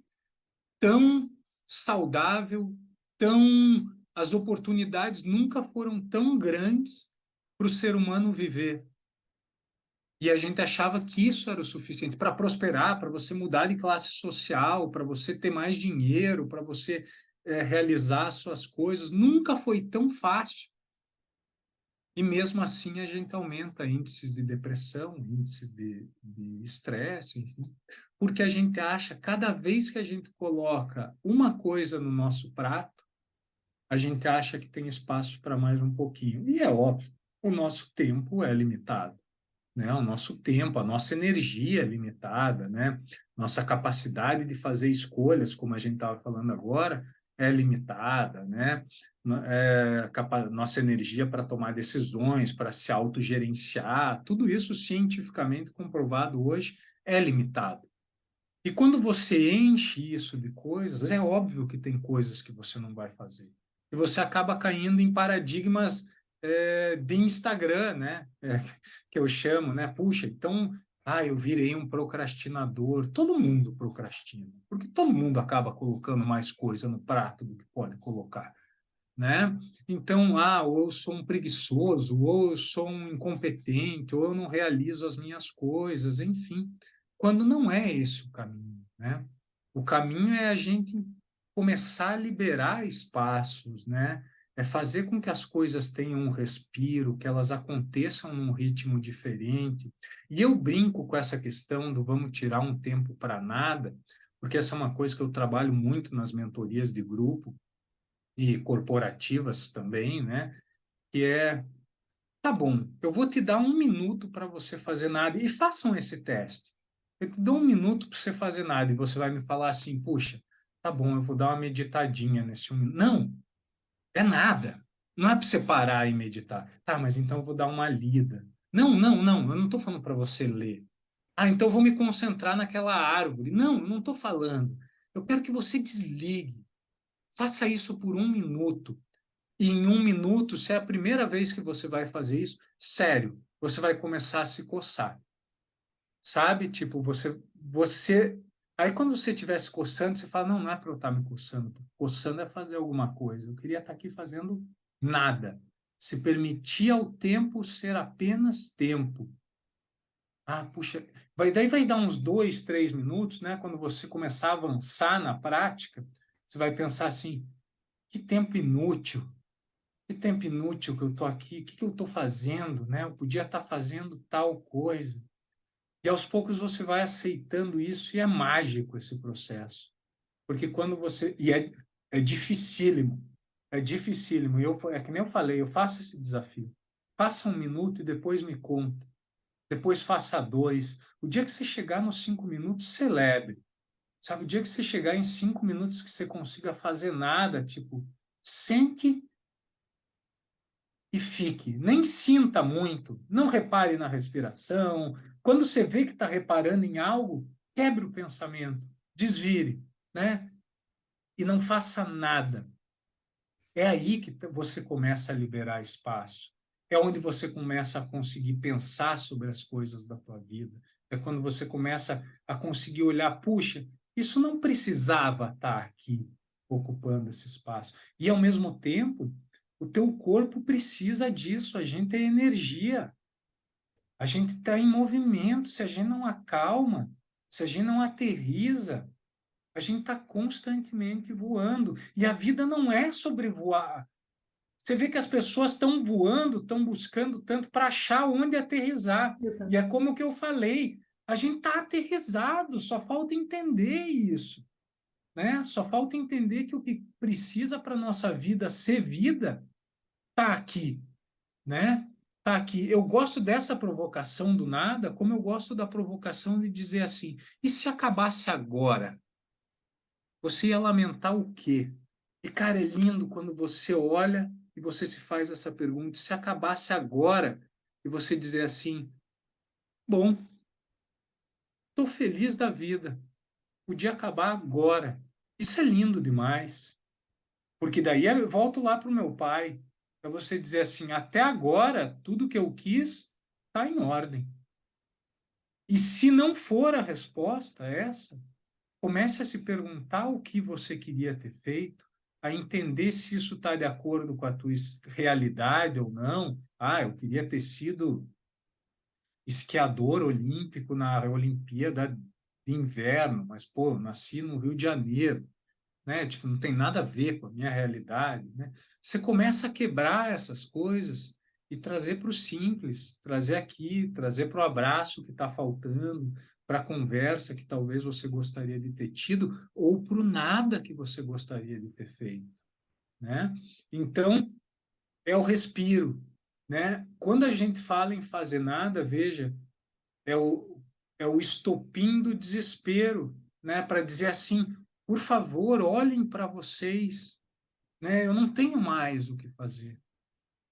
tão saudável, tão as oportunidades nunca foram tão grandes para o ser humano viver. E a gente achava que isso era o suficiente para prosperar, para você mudar de classe social, para você ter mais dinheiro, para você realizar suas coisas. Nunca foi tão fácil. E mesmo assim a gente aumenta índices de depressão, índice de estresse, enfim, porque a gente acha, cada vez que a gente coloca uma coisa no nosso prato, a gente acha que tem espaço para mais um pouquinho. E é óbvio, o nosso tempo é limitado, né? O nosso tempo, a nossa energia é limitada, né? Nossa capacidade de fazer escolhas, como a gente estava falando agora, é limitada, né? Nossa energia para tomar decisões, para se autogerenciar, tudo isso cientificamente comprovado hoje é limitado. E quando você enche isso de coisas, é óbvio que tem coisas que você não vai fazer. E você acaba caindo em paradigmas de Instagram, né? Que eu chamo, né? Puxa, então, eu virei um procrastinador. Todo mundo procrastina, porque todo mundo acaba colocando mais coisa no prato do que pode colocar, né? Então, ou eu sou um preguiçoso, ou eu sou um incompetente, ou eu não realizo as minhas coisas, enfim, quando não é esse o caminho, né? O caminho é a gente começar a liberar espaços, né? É fazer com que as coisas tenham um respiro, que elas aconteçam num ritmo diferente. E eu brinco com essa questão do vamos tirar um tempo para nada, porque essa é uma coisa que eu trabalho muito nas mentorias de grupo e corporativas também, né? Que é, tá bom, eu vou te dar 1 minuto para você fazer nada e façam esse teste. Eu te dou 1 minuto para você fazer nada e você vai me falar assim, puxa, tá bom, eu vou dar uma meditadinha nesse 1 minuto. Não, é nada. Não é para você parar e meditar. Tá, mas então eu vou dar uma lida. Não, não, não, eu não estou falando para você ler. Ah, então eu vou me concentrar naquela árvore. Não, eu não estou falando. Eu quero que você desligue. Faça isso por 1 minuto. E em 1 minuto, se é a primeira vez que você vai fazer isso, sério, você vai começar a se coçar. Sabe? Tipo, Aí quando você estiver se coçando, você fala, não, não é para eu estar me coçando. Coçando é fazer alguma coisa. Eu queria estar aqui fazendo nada. Se permitir ao tempo ser apenas tempo. Ah, puxa, daí vai dar uns 2, 3 minutos, né? Quando você começar a avançar na prática, você vai pensar assim, que tempo inútil. Que tempo inútil que eu estou aqui, o que, que eu estou fazendo, né? Eu podia estar fazendo tal coisa. E aos poucos você vai aceitando isso e é mágico esse processo. Porque quando você... é dificílimo, é dificílimo. É que nem eu falei, eu faço esse desafio. Faça 1 minuto e depois me conta. Depois faça 2. O dia que você chegar nos 5 minutos, celebre. Sabe, o dia que você chegar em 5 minutos que você consiga fazer nada, tipo, sente e fique. Nem sinta muito, não repare na respiração. Quando você vê que está reparando em algo, quebre o pensamento, desvire, né? E não faça nada. É aí que você começa a liberar espaço. É onde você começa a conseguir pensar sobre as coisas da tua vida. É quando você começa a conseguir olhar, puxa, isso não precisava estar aqui ocupando esse espaço. E ao mesmo tempo, o teu corpo precisa disso, a gente é energia. A gente está em movimento, se a gente não acalma, se a gente não aterriza, a gente está constantemente voando. E a vida não é sobre voar. Você vê que as pessoas estão voando, estão buscando tanto para achar onde aterrizar. E Exato. é como que eu falei, a gente está aterrizado, só falta entender isso, né? Só falta entender que o que precisa para nossa vida ser vida está aqui, né? Tá aqui. Eu gosto dessa provocação do nada, como eu gosto da provocação de dizer assim: e se acabasse agora? Você ia lamentar o quê? E, cara, é lindo quando você olha e você se faz essa pergunta: se acabasse agora? E você dizer assim: bom, estou feliz da vida, podia acabar agora. Isso é lindo demais. Porque daí eu volto lá para o meu pai, para você dizer assim: até agora, tudo que eu quis está em ordem. E se não for a resposta essa, comece a se perguntar o que você queria ter feito, a entender se isso está de acordo com a tua realidade ou não. Ah, eu queria ter sido esquiador olímpico na Olimpíada de Inverno, mas, pô, eu nasci no Rio de Janeiro, né? Tipo, não tem nada a ver com a minha realidade, né? Você começa a quebrar essas coisas e trazer para o simples, trazer aqui, trazer para o abraço que está faltando, para a conversa que talvez você gostaria de ter tido, ou para o nada que você gostaria de ter feito, né? Então, é o respiro, né? Quando a gente fala em fazer nada, veja, é o, é o estopim do desespero, né? Para dizer assim, por favor, olhem para vocês, né? Eu não tenho mais o que fazer,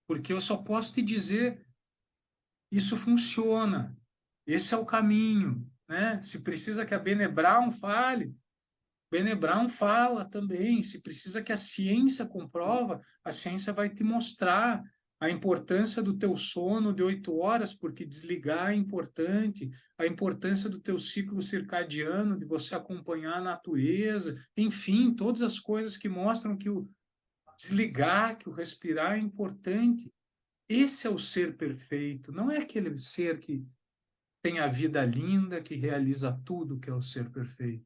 porque eu só posso te dizer, isso funciona, esse é o caminho, né? Se precisa que a Brené Brown fale, Brené Brown fala também. Se precisa que a ciência comprova, a ciência vai te mostrar a importância do teu sono de 8 horas, porque desligar é importante, a importância do teu ciclo circadiano, de você acompanhar a natureza, enfim, todas as coisas que mostram que o desligar, que o respirar é importante. Esse é o ser perfeito, não é aquele ser que tem a vida linda, que realiza tudo, que é o ser perfeito.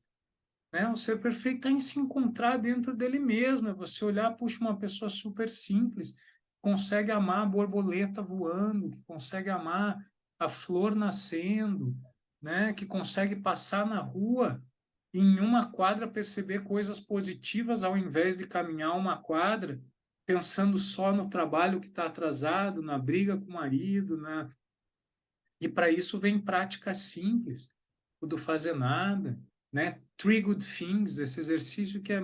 né? O ser perfeito está em se encontrar dentro dele mesmo, é você olhar, puxa, uma pessoa super simples, consegue amar a borboleta voando, que consegue amar a flor nascendo, né? Que consegue passar na rua e em uma quadra perceber coisas positivas ao invés de caminhar uma quadra pensando só no trabalho que está atrasado, na briga com o marido, né? E para isso vem práticas simples, o do fazer nada, né? Three Good Things, esse exercício que é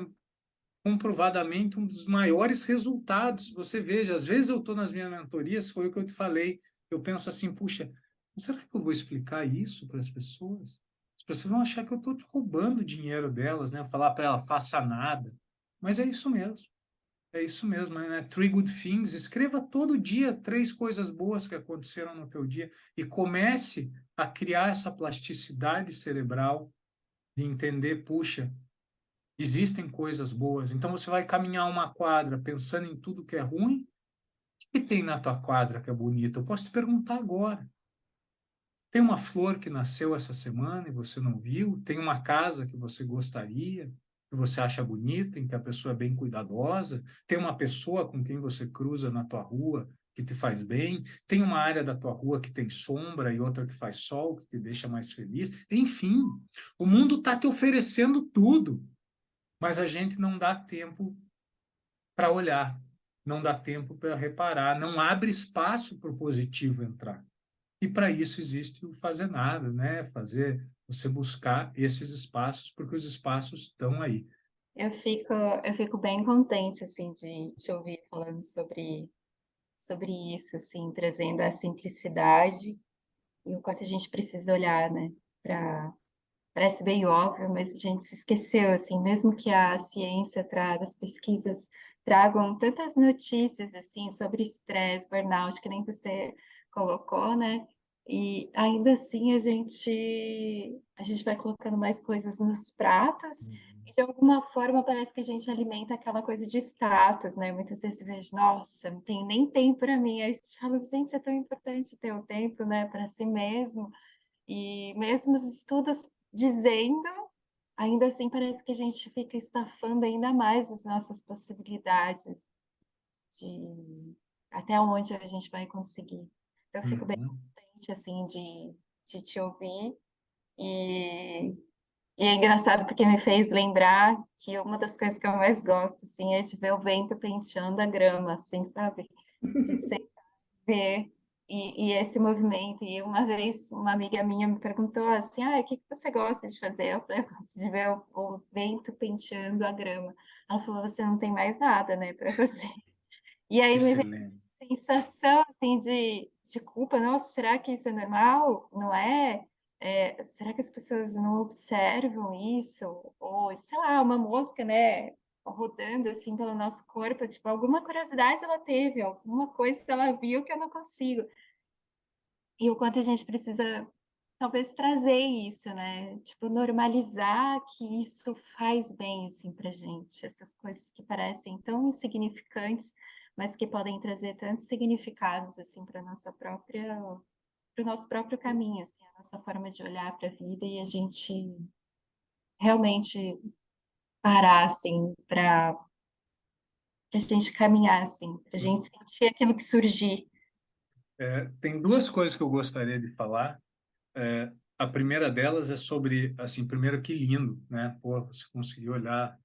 comprovadamente um dos maiores resultados. Você veja, às vezes eu estou nas minhas mentorias, foi o que eu te falei, eu penso assim, puxa, será que eu vou explicar isso para as pessoas? As pessoas vão achar que eu estou roubando o dinheiro delas, né? Falar para ela, faça nada. Mas é isso mesmo. É isso mesmo, né? Three Good Things. Escreva todo dia 3 coisas boas que aconteceram no teu dia e comece a criar essa plasticidade cerebral de entender, puxa, existem coisas boas. Então você vai caminhar uma quadra pensando em tudo que é ruim. O que tem na tua quadra que é bonito? Eu posso te perguntar agora. Tem uma flor que nasceu essa semana e você não viu? Tem uma casa que você gostaria, que você acha bonita, em que a pessoa é bem cuidadosa? Tem uma pessoa com quem você cruza na tua rua que te faz bem? Tem uma área da tua rua que tem sombra e outra que faz sol, que te deixa mais feliz? Enfim, o mundo está te oferecendo tudo, mas a gente não dá tempo para olhar, não dá tempo para reparar, não abre espaço para o positivo entrar. E para isso existe o fazer nada, né? Fazer você buscar esses espaços, porque os espaços estão aí. Eu fico bem contente, assim, de te ouvir falando sobre isso, assim, trazendo a simplicidade e o quanto a gente precisa olhar, né, para parece bem óbvio, mas a gente se esqueceu, assim, mesmo que a ciência traga, as pesquisas tragam tantas notícias, assim, sobre estresse, burnout, que nem você colocou, né? E ainda assim a gente vai colocando mais coisas nos pratos e de alguma forma parece que a gente alimenta aquela coisa de status, né? Muitas vezes eu vejo, nossa, não tenho nem tempo para mim. Aí você fala, gente, é tão importante ter o tempo, né, para si mesmo. E mesmo os estudos dizendo, ainda assim parece que a gente fica estafando ainda mais as nossas possibilidades de até onde a gente vai conseguir. Então, eu fico bem Uhum. contente, assim, de te ouvir. E, e é engraçado porque me fez lembrar que uma das coisas que eu mais gosto, assim, é de ver o vento penteando a grama, assim, sabe? De ver e esse movimento. E uma vez uma amiga minha me perguntou assim, o que que você gosta de fazer? Eu falei, eu gosto de ver o vento penteando a grama. Ela falou, você não tem mais nada, né, para fazer. E aí me veio Excelente. a sensação, assim, de culpa. Nossa, será que isso é normal? Não é? Será que as pessoas não observam isso? Ou, sei lá, uma mosca, né, rodando, assim, pelo nosso corpo. Tipo, alguma curiosidade ela teve, alguma coisa ela viu que eu não consigo. E o quanto a gente precisa, talvez, trazer isso, né? Tipo, normalizar que isso faz bem, assim, pra gente. Essas coisas que parecem tão insignificantes, mas que podem trazer tantos significados, assim, para o nosso próprio caminho, assim, a nossa forma de olhar para a vida e a gente realmente parar, assim, para a gente caminhar, assim, para a gente sentir aquilo que surgir. Tem 2 coisas que eu gostaria de falar. A primeira delas é sobre, assim, primeiro, que lindo, né? Pô, você conseguiu olhar,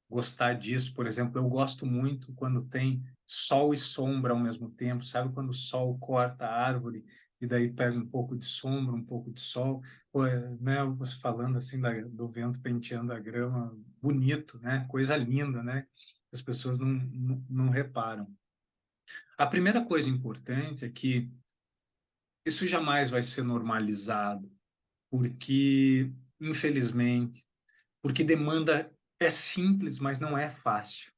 gostar disso. Por exemplo, eu gosto muito quando tem sol e sombra ao mesmo tempo, sabe? Quando o sol corta a árvore e daí pega um pouco de sombra, um pouco de sol. Pô, né? Você falando assim do vento penteando a grama, bonito, né? Coisa linda, né? As pessoas não reparam. A primeira coisa importante é que isso jamais vai ser normalizado, porque, infelizmente, porque demanda, é simples, mas não é fácil,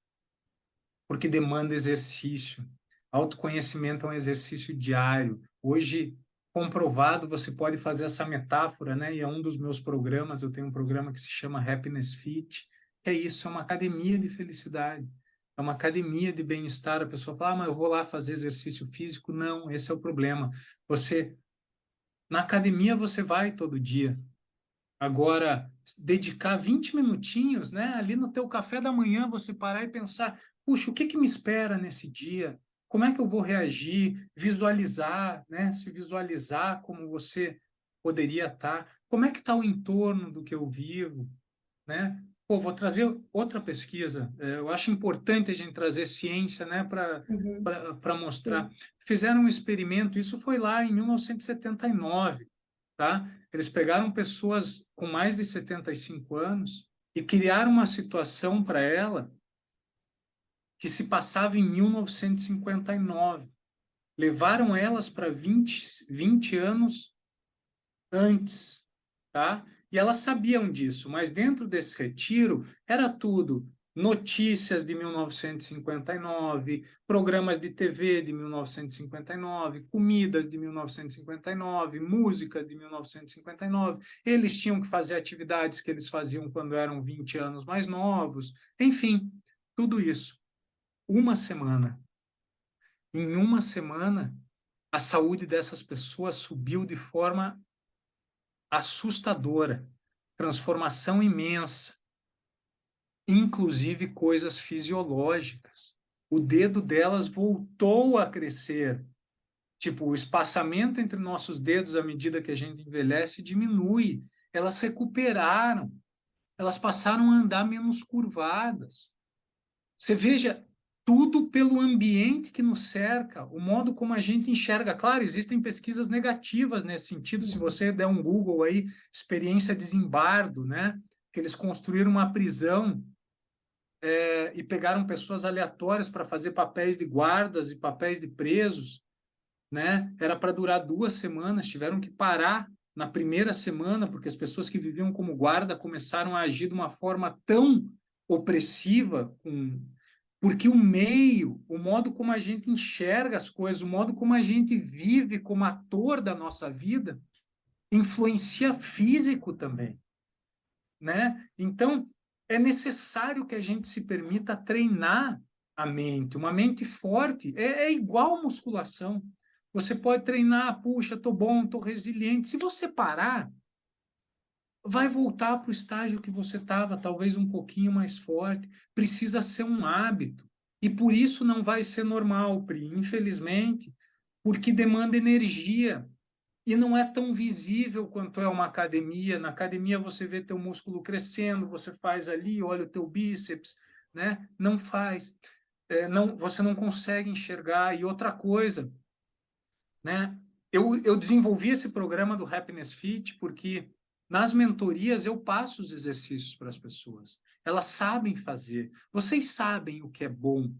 porque demanda exercício. Autoconhecimento é um exercício diário. Hoje, comprovado, você pode fazer essa metáfora, né? E é um dos meus programas, eu tenho um programa que se chama Happiness Fit, que é isso, é uma academia de felicidade. É uma academia de bem-estar. A pessoa fala, mas eu vou lá fazer exercício físico. Não, esse é o problema. Você, na academia, você vai todo dia. Agora, dedicar 20 minutinhos, né? Ali no teu café da manhã, você parar e pensar, puxa, o que que me espera nesse dia? Como é que eu vou reagir? Visualizar, né? Se visualizar como você poderia estar. Como é que está o entorno do que eu vivo, né? Pô, vou trazer outra pesquisa. Eu acho importante a gente trazer ciência, né, Uhum. para mostrar. Sim. Fizeram um experimento, isso foi lá em 1979, tá? Eles pegaram pessoas com mais de 75 anos e criaram uma situação para ela que se passava em 1959. Levaram elas para 20 anos antes, tá? E elas sabiam disso, mas dentro desse retiro era tudo notícias de 1959, programas de TV de 1959, comidas de 1959, músicas de 1959. Eles tinham que fazer atividades que eles faziam quando eram 20 anos mais novos. Enfim, tudo isso. Uma semana. Em uma semana, a saúde dessas pessoas subiu de forma assustadora, transformação imensa, inclusive coisas fisiológicas. O dedo delas voltou a crescer. Tipo, o espaçamento entre nossos dedos à medida que a gente envelhece diminui. Elas recuperaram. Elas passaram a andar menos curvadas. Você veja tudo pelo ambiente que nos cerca, o modo como a gente enxerga. Claro, existem pesquisas negativas nesse sentido. Se você der um Google aí, experiência de Zimbardo, né? Que eles construíram uma prisão e pegaram pessoas aleatórias para fazer papéis de guardas e papéis de presos, né? Era para durar 2 semanas, tiveram que parar na primeira semana, porque as pessoas que viviam como guarda começaram a agir de uma forma tão opressiva, porque o meio, o modo como a gente enxerga as coisas, o modo como a gente vive como ator da nossa vida, influencia físico também, né? Então, é necessário que a gente se permita treinar a mente. Uma mente forte é igual musculação. Você pode treinar, puxa, tô bom, tô resiliente. Se você parar, vai voltar para o estágio que você estava, talvez um pouquinho mais forte. Precisa ser um hábito. E por isso não vai ser normal, Pri, infelizmente, porque demanda energia e não é tão visível quanto é uma academia. Na academia você vê teu músculo crescendo, você faz ali, olha o teu bíceps, né? Não faz, não, você não consegue enxergar. E outra coisa, né? Eu desenvolvi esse programa do Happiness Fit porque nas mentorias eu passo os exercícios para as pessoas. Elas sabem fazer. Vocês sabem o que é bom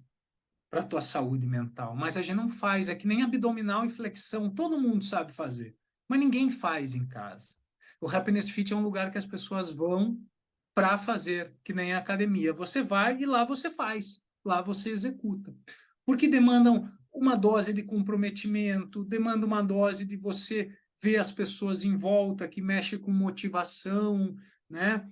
para a tua saúde mental, mas a gente não faz. É que nem abdominal e flexão, todo mundo sabe fazer, mas ninguém faz em casa. O Happiness Fit é um lugar que as pessoas vão para fazer, que nem a academia. Você vai e lá você faz, lá você executa. Porque demandam uma dose de comprometimento, demanda uma dose de você ver as pessoas em volta, que mexe com motivação, né?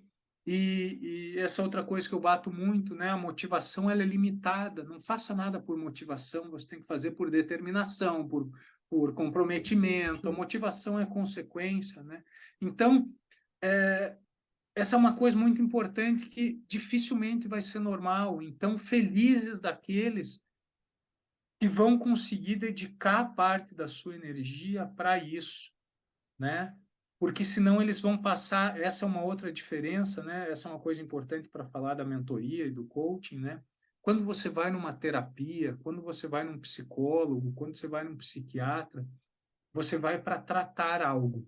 E essa outra coisa que eu bato muito, né? A motivação ela é limitada. Não faça nada por motivação, você tem que fazer por determinação, por comprometimento. A motivação é consequência, né? Então, essa é uma coisa muito importante que dificilmente vai ser normal. Então, felizes daqueles que vão conseguir dedicar parte da sua energia para isso, né? Porque senão eles vão passar, essa é uma outra diferença, né? Essa é uma coisa importante para falar da mentoria e do coaching, né? Quando você vai numa terapia, quando você vai num psicólogo, quando você vai num psiquiatra, você vai para tratar algo,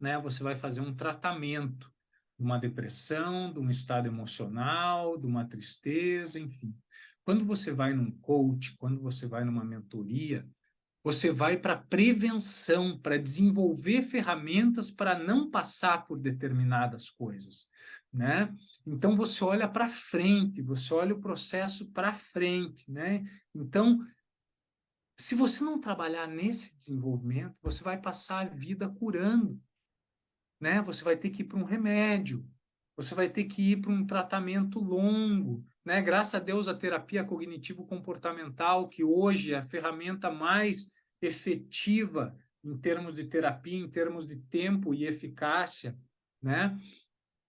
né? Você vai fazer um tratamento de uma depressão, de um estado emocional, de uma tristeza, enfim. Quando você vai num coach, quando você vai numa mentoria, você vai para prevenção, para desenvolver ferramentas para não passar por determinadas coisas, né? Então você olha para frente, você olha o processo para frente, né? Então, se você não trabalhar nesse desenvolvimento, você vai passar a vida curando, né? Você vai ter que ir para um remédio, você vai ter que ir para um tratamento longo, né? Graças a Deus a terapia cognitivo-comportamental, que hoje é a ferramenta mais efetiva em termos de terapia, em termos de tempo e eficácia, né?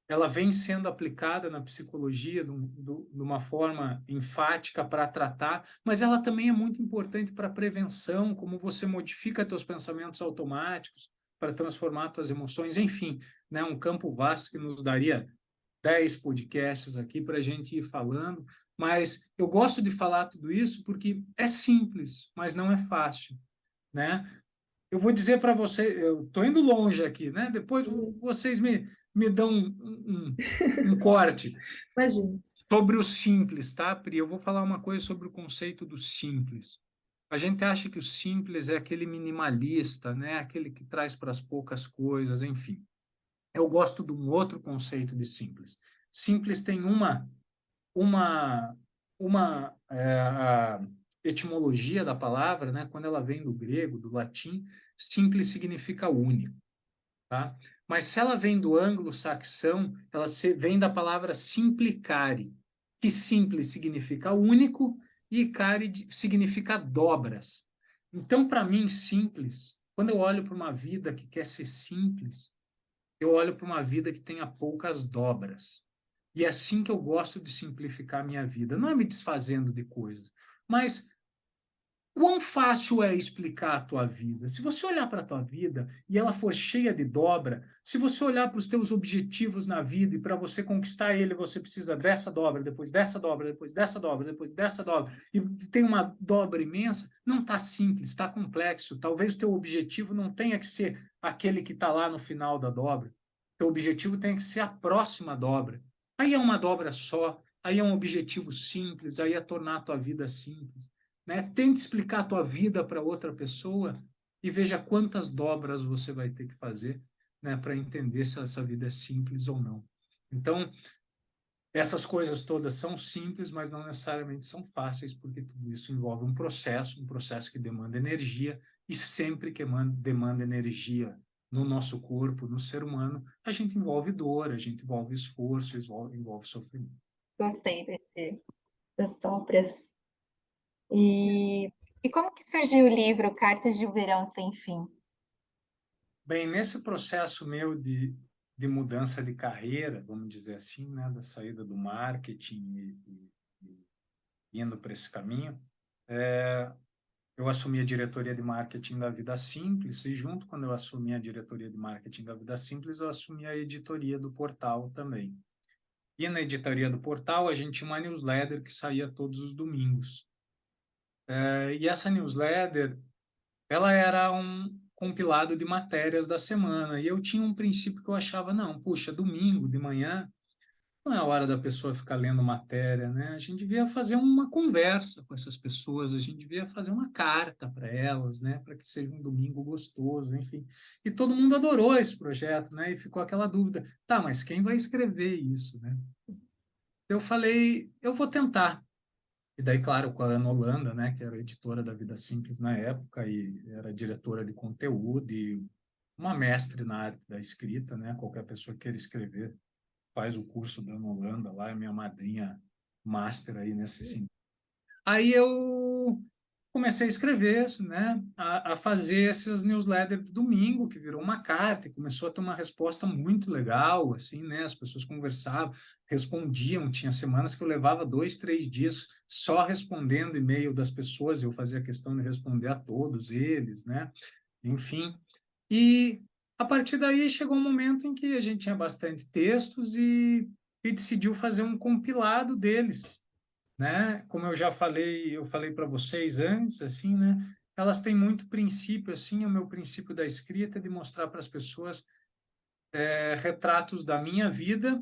ela vem sendo aplicada na psicologia de uma forma enfática para tratar, mas ela também é muito importante para a prevenção, como você modifica teus pensamentos automáticos para transformar tuas emoções, enfim, né, um campo vasto que nos daria 10 podcasts aqui para a gente ir falando, mas eu gosto de falar tudo isso porque é simples, mas não é fácil, né? Eu vou dizer para você, eu estou indo longe aqui, né? Depois vocês me dão um corte Imagina. sobre o simples, tá, Pri? Eu vou falar uma coisa sobre o conceito do simples. A gente acha que o simples é aquele minimalista, né? Aquele que traz para as poucas coisas, enfim. Eu gosto de um outro conceito de simples. Simples tem uma, a etimologia da palavra, né? Quando ela vem do grego, do latim, simples significa único, tá? Mas se ela vem do anglo-saxão, ela vem da palavra simplicare, que simples significa único e care significa dobras. Então, para mim, simples, quando eu olho para uma vida que quer ser simples, eu olho para uma vida que tenha poucas dobras. E é assim que eu gosto de simplificar a minha vida. Não é me desfazendo de coisas, mas quão fácil é explicar a tua vida? Se você olhar para a tua vida e ela for cheia de dobra, se você olhar para os teus objetivos na vida e para você conquistar ele, você precisa dessa dobra, depois dessa dobra, depois dessa dobra, depois dessa dobra, e tem uma dobra imensa, não está simples, está complexo. Talvez o teu objetivo não tenha que ser aquele que está lá no final da dobra. Teu objetivo tem que ser a próxima dobra. Aí é uma dobra só, aí é um objetivo simples, aí é tornar a tua vida simples. Né? Tente explicar a tua vida para outra pessoa e veja quantas dobras você vai ter que fazer, né, para entender se essa vida é simples ou não. Então, essas coisas todas são simples, mas não necessariamente são fáceis, porque tudo isso envolve um processo que demanda energia, e sempre que demanda energia no nosso corpo, no ser humano, a gente envolve dor, a gente envolve esforço, envolve sofrimento. Gostei das dobras. E como que surgiu o livro Cartas de um Verão Sem Fim? Bem, nesse processo meu de mudança de carreira, vamos dizer assim, né, da saída do marketing e indo para esse caminho, eu assumi a diretoria de marketing da Vida Simples e junto quando eu assumi a diretoria de marketing da Vida Simples, eu assumi a editoria do portal também. E na editoria do portal, a gente tinha uma newsletter que saía todos os domingos. E essa newsletter, ela era um compilado de matérias da semana. E eu tinha um princípio que eu achava, não, puxa, domingo de manhã não é a hora da pessoa ficar lendo matéria, né? A gente devia fazer uma conversa com essas pessoas, a gente devia fazer uma carta para elas, né? Para que seja um domingo gostoso, enfim. E todo mundo adorou esse projeto, né? E ficou aquela dúvida, tá, mas quem vai escrever isso, né? Eu falei, eu vou tentar. E daí, claro, com a Ana Holanda, né, que era editora da Vida Simples na época e era diretora de conteúdo e uma mestre na arte da escrita, né? Qualquer pessoa que queira escrever faz o curso da Ana Holanda lá, é minha madrinha master aí nesse sentido. Aí eu comecei a escrever, né, a fazer esses newsletters de domingo, que virou uma carta, e começou a ter uma resposta muito legal, assim, né, as pessoas conversavam, respondiam, tinha semanas que eu levava 2, 3 dias só respondendo e-mail das pessoas, eu fazia questão de responder a todos eles, né, enfim, e a partir daí chegou um momento em que a gente tinha bastante textos e decidiu fazer um compilado deles, né? Como eu falei para vocês antes, assim, né? Elas têm muito princípio, assim, o meu princípio da escrita é de mostrar para as pessoas retratos da minha vida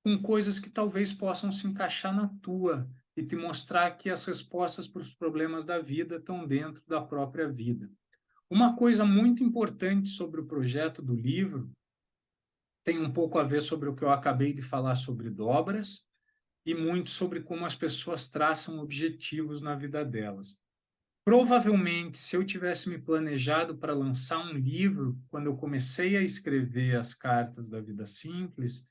com coisas que talvez possam se encaixar na tua e te mostrar que as respostas para os problemas da vida estão dentro da própria vida. Uma coisa muito importante sobre o projeto do livro tem um pouco a ver sobre o que eu acabei de falar sobre dobras e muito sobre como as pessoas traçam objetivos na vida delas. Provavelmente, se eu tivesse me planejado para lançar um livro, quando eu comecei a escrever as cartas da Vida Simples,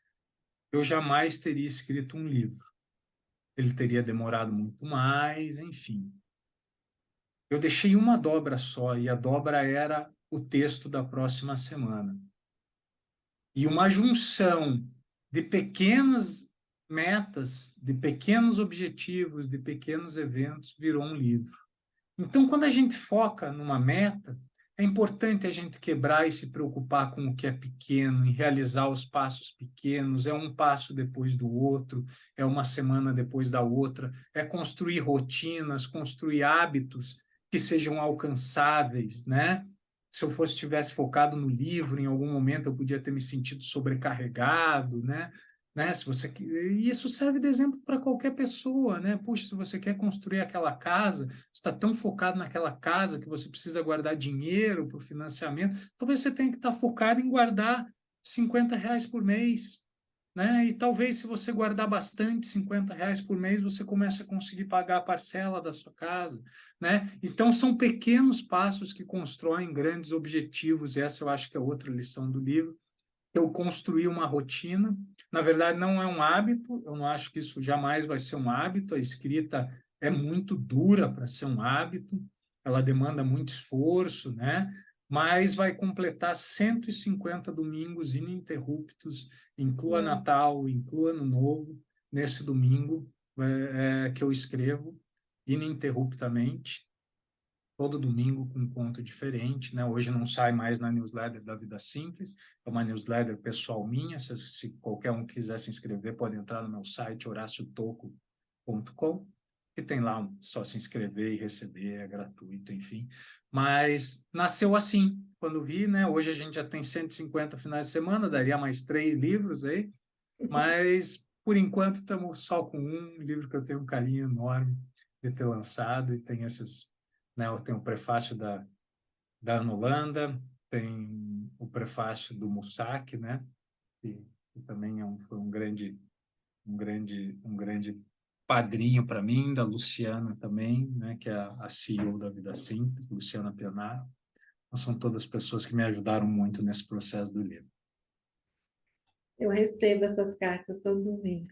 eu jamais teria escrito um livro. Ele teria demorado muito mais, enfim. Eu deixei uma dobra só, e a dobra era o texto da próxima semana. E uma junção de pequenas metas, de pequenos objetivos, de pequenos eventos, virou um livro. Então, quando a gente foca numa meta, é importante a gente quebrar e se preocupar com o que é pequeno, em realizar os passos pequenos, é um passo depois do outro, é uma semana depois da outra, é construir rotinas, construir hábitos que sejam alcançáveis, né? Se eu tivesse focado no livro, em algum momento eu podia ter me sentido sobrecarregado, né? Se você e isso serve de exemplo para qualquer pessoa, né? Puxa, se você quer construir aquela casa, está tão focado naquela casa que você precisa guardar dinheiro para o financiamento, talvez você tenha que estar focado em guardar R$ 50 por mês, né? E talvez se você guardar bastante R$ 50 por mês, você comece a conseguir pagar a parcela da sua casa, né? Então são pequenos passos que constroem grandes objetivos, e essa eu acho que é outra lição do livro. Eu construí uma rotina, na verdade não é um hábito, eu não acho que isso jamais vai ser um hábito, a escrita é muito dura para ser um hábito, ela demanda muito esforço, né? Mas vai completar 150 domingos ininterruptos, inclua Natal, inclua Ano Novo, nesse domingo que eu escrevo ininterruptamente, todo domingo com um ponto diferente, né? Hoje não sai mais na newsletter da Vida Simples, é uma newsletter pessoal minha, se qualquer um quiser se inscrever, pode entrar no meu site, horaciotoco.com, que tem lá só se inscrever e receber, é gratuito, enfim. Mas nasceu assim, quando vi, né? Hoje a gente já tem 150 finais de semana, daria mais 3 livros aí, mas por enquanto estamos só com um livro que eu tenho um carinho enorme de ter lançado, e tem esses, né? Tem o prefácio da Ana Holanda, tem o prefácio do Mussac, né? Que também foi um grande padrinho para mim, da Luciana também, né? Que é a CEO da Vida Simples, Luciana Pianaro. Então, são todas pessoas que me ajudaram muito nesse processo do livro. Eu recebo essas cartas todo domingo.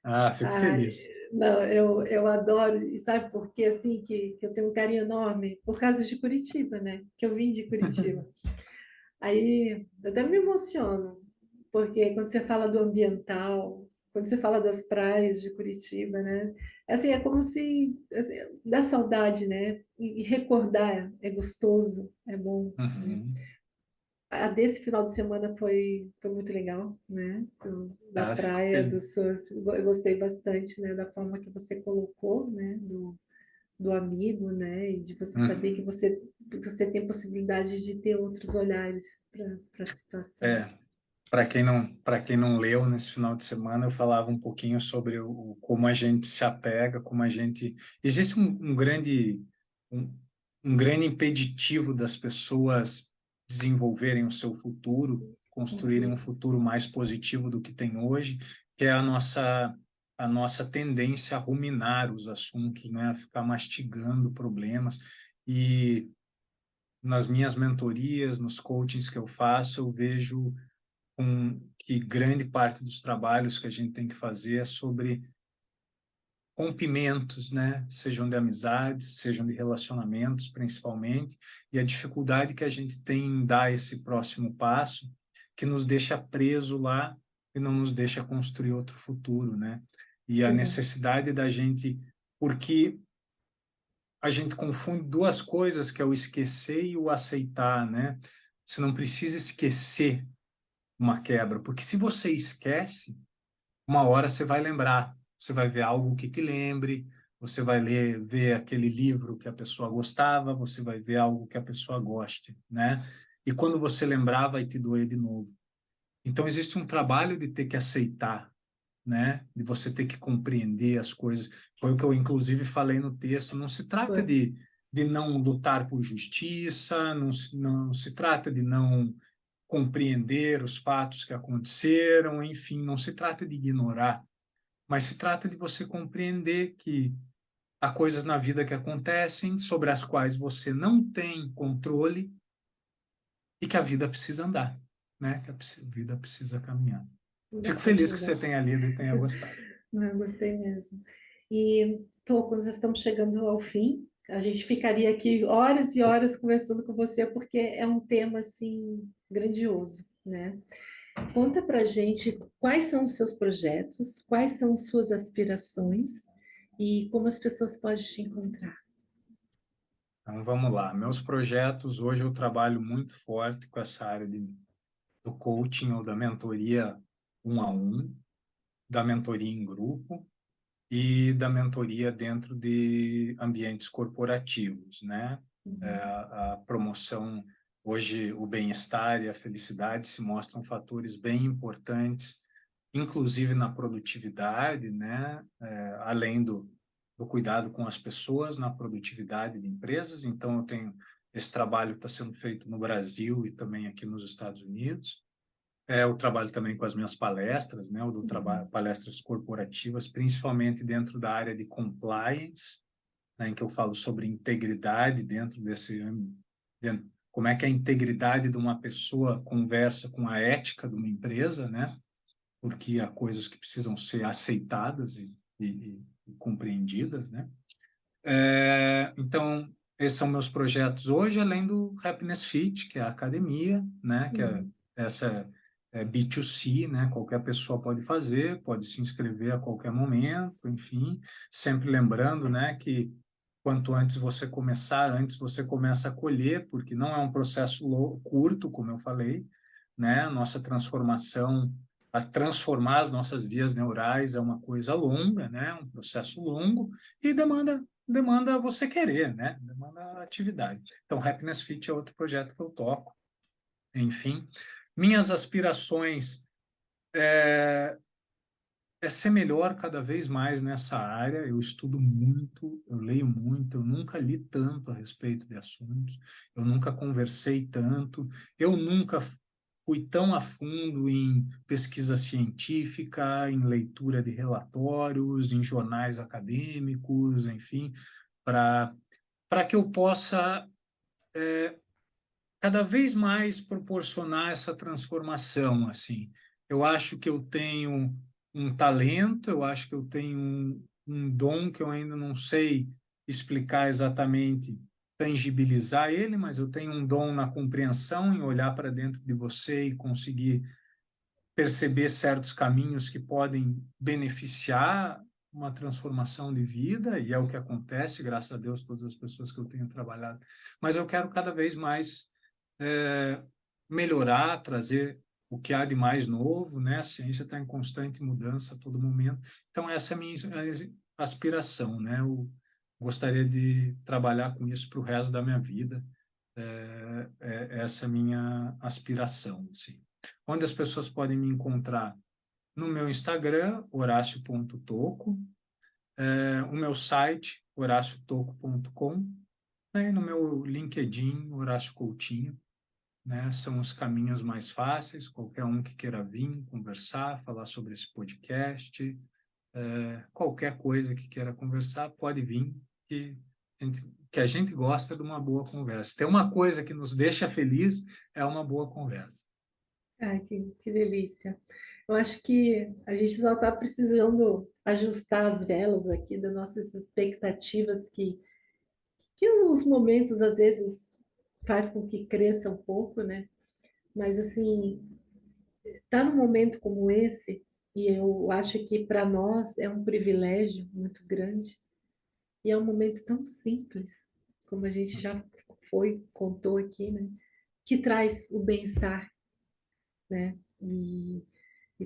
Ah, fico feliz. Não, eu adoro, e sabe por quê, assim, que eu tenho um carinho enorme? Por causa de Curitiba, né? Que eu vim de Curitiba. Aí, eu até me emociono, porque quando você fala do ambiental, quando você fala das praias de Curitiba, né? Assim, é como se, assim, dá saudade, né? E recordar é gostoso, é bom, né? Uhum. A desse final de semana foi muito legal, né? Da Ah, fico praia, do feliz. surf. Eu gostei bastante, né? Da forma que você colocou, né? Do amigo, né? E de você saber que Uhum. você tem possibilidade de ter outros olhares para a situação. É, para quem não leu nesse final de semana, eu falava um pouquinho sobre como a gente se apega, como a gente existe um, um grande impeditivo das pessoas desenvolverem o seu futuro, construírem um Uhum. futuro mais positivo do que tem hoje, que é a nossa tendência a ruminar os assuntos, né, a ficar mastigando problemas. E nas minhas mentorias, nos coachings que eu faço, eu vejo que grande parte dos trabalhos que a gente tem que fazer é sobre rompimentos, né? Sejam de amizades, sejam de relacionamentos, principalmente, e a dificuldade que a gente tem em dar esse próximo passo, que nos deixa preso lá e não nos deixa construir outro futuro, né? E a Exato. necessidade da gente, porque a gente confunde duas coisas, que é o esquecer e o aceitar, né? Você não precisa esquecer uma quebra, porque se você esquece, uma hora você vai lembrar, você vai ver algo que te lembre, você vai ver aquele livro que a pessoa gostava, você vai ver algo que a pessoa goste, né? E quando você lembrar, vai te doer de novo. Então existe um trabalho de ter que aceitar, né? De você ter que compreender as coisas. Foi o que eu inclusive falei no texto. Não se trata Foi. de não lutar por justiça, não se trata de não compreender os fatos que aconteceram, enfim, não se trata de ignorar, mas se trata de você compreender que há coisas na vida que acontecem sobre as quais você não tem controle e que a vida precisa andar, né? Que a vida precisa caminhar. Fico feliz que você Verdade. tenha lido e tenha gostado. Não, eu gostei mesmo. E, Tô, quando nós estamos chegando ao fim, a gente ficaria aqui horas e horas conversando com você, porque é um tema, assim, grandioso, né? Conta pra gente quais são os seus projetos, quais são suas aspirações e como as pessoas podem te encontrar. Então, vamos lá. Meus projetos, hoje eu trabalho muito forte com essa área do coaching ou da mentoria 1-a-1, da mentoria em grupo e da mentoria dentro de ambientes corporativos, né? A promoção, hoje o bem-estar e a felicidade se mostram fatores bem importantes, inclusive na produtividade, né? Além do cuidado com as pessoas, na produtividade de empresas. Então, eu tenho esse trabalho que está sendo feito no Brasil e também aqui nos Estados Unidos. Eu trabalho também com as minhas palestras, né? Eu dou palestras corporativas, principalmente dentro da área de compliance, né? Em que eu falo sobre integridade dentro desse como é que a integridade de uma pessoa conversa com a ética de uma empresa, né? Porque há coisas que precisam ser aceitadas e compreendidas, né? Então, esses são meus projetos hoje, além do Happiness Fit, que é a academia, né? Que é essa B2C, né? Qualquer pessoa pode fazer, pode se inscrever a qualquer momento, enfim, sempre lembrando, né, que quanto antes você começar, antes você começa a colher, porque não é um processo curto, como eu falei, né? A nossa transformação, a transformar as nossas vias neurais é uma coisa longa, né? Um processo longo e demanda você querer, né? Demanda atividade. Então, Happiness Fit é outro projeto que eu toco. Enfim, minhas aspirações é ser melhor cada vez mais nessa área. Eu estudo muito, eu leio muito, eu nunca li tanto a respeito de assuntos, eu nunca conversei tanto, eu nunca fui tão a fundo em pesquisa científica, em leitura de relatórios, em jornais acadêmicos, enfim, para que eu possa cada vez mais proporcionar essa transformação, assim. Eu acho que eu tenho um talento, eu acho que eu tenho um dom que eu ainda não sei explicar exatamente, tangibilizar ele, mas eu tenho um dom na compreensão, em olhar para dentro de você e conseguir perceber certos caminhos que podem beneficiar uma transformação de vida, e é o que acontece, graças a Deus, todas as pessoas que eu tenho trabalhado. Mas eu quero cada vez mais melhorar, trazer o que há de mais novo, né? A ciência está em constante mudança a todo momento. Então, essa é a minha aspiração, né? Eu gostaria de trabalhar com isso para o resto da minha vida. Essa é a minha aspiração, assim. Onde as pessoas podem me encontrar? No meu Instagram, horacio.toco, o meu site, horaciotoco.com, e no meu LinkedIn, Horácio Coutinho, né? São os caminhos mais fáceis, qualquer um que queira vir conversar, falar sobre esse podcast, qualquer coisa que queira conversar, pode vir, que a gente gosta de uma boa conversa. Tem uma coisa que nos deixa feliz, é uma boa conversa. Ai, que delícia. Eu acho que a gente só está precisando ajustar as velas aqui das nossas expectativas que os momentos às vezes faz com que cresça um pouco, né? Mas assim, tá num momento como esse, e eu acho que para nós é um privilégio muito grande, e é um momento tão simples, como a gente já contou aqui, né? Que traz o bem-estar, né? E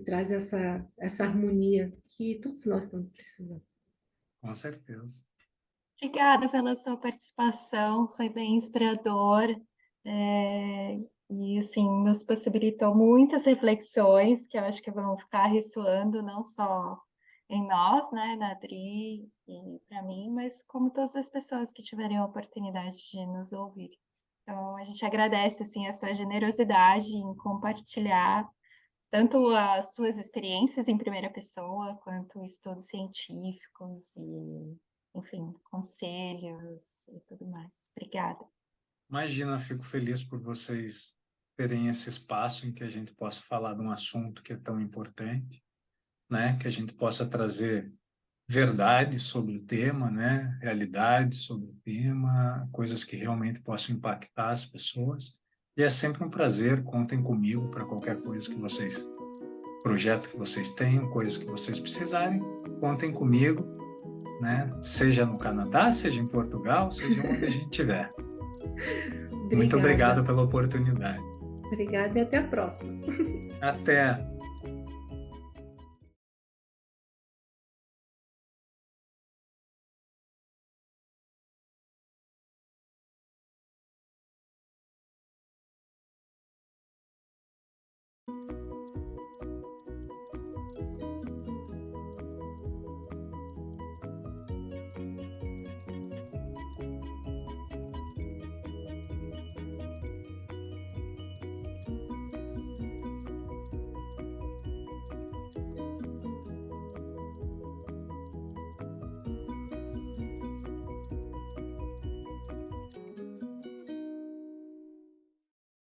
traz essa harmonia que todos nós estamos precisando. Com certeza. Obrigada pela sua participação, foi bem inspirador, e assim, nos possibilitou muitas reflexões que eu acho que vão ficar ressoando não só em nós, né, na Adri e para mim, mas como todas as pessoas que tiverem a oportunidade de nos ouvir. Então, a gente agradece assim a sua generosidade em compartilhar tanto as suas experiências em primeira pessoa, quanto estudos científicos e, enfim, conselhos e tudo mais. Obrigada. Imagina, fico feliz por vocês terem esse espaço em que a gente possa falar de um assunto que é tão importante, né? Que a gente possa trazer verdade sobre o tema, né? Realidade sobre o tema, coisas que realmente possam impactar as pessoas. E é sempre um prazer, contem comigo para qualquer coisa que vocês, projeto que vocês tenham, coisas que vocês precisarem, contem comigo, né? Seja no Canadá, seja em Portugal, seja onde a gente estiver. Muito obrigado pela oportunidade. Obrigada e até a próxima. Até!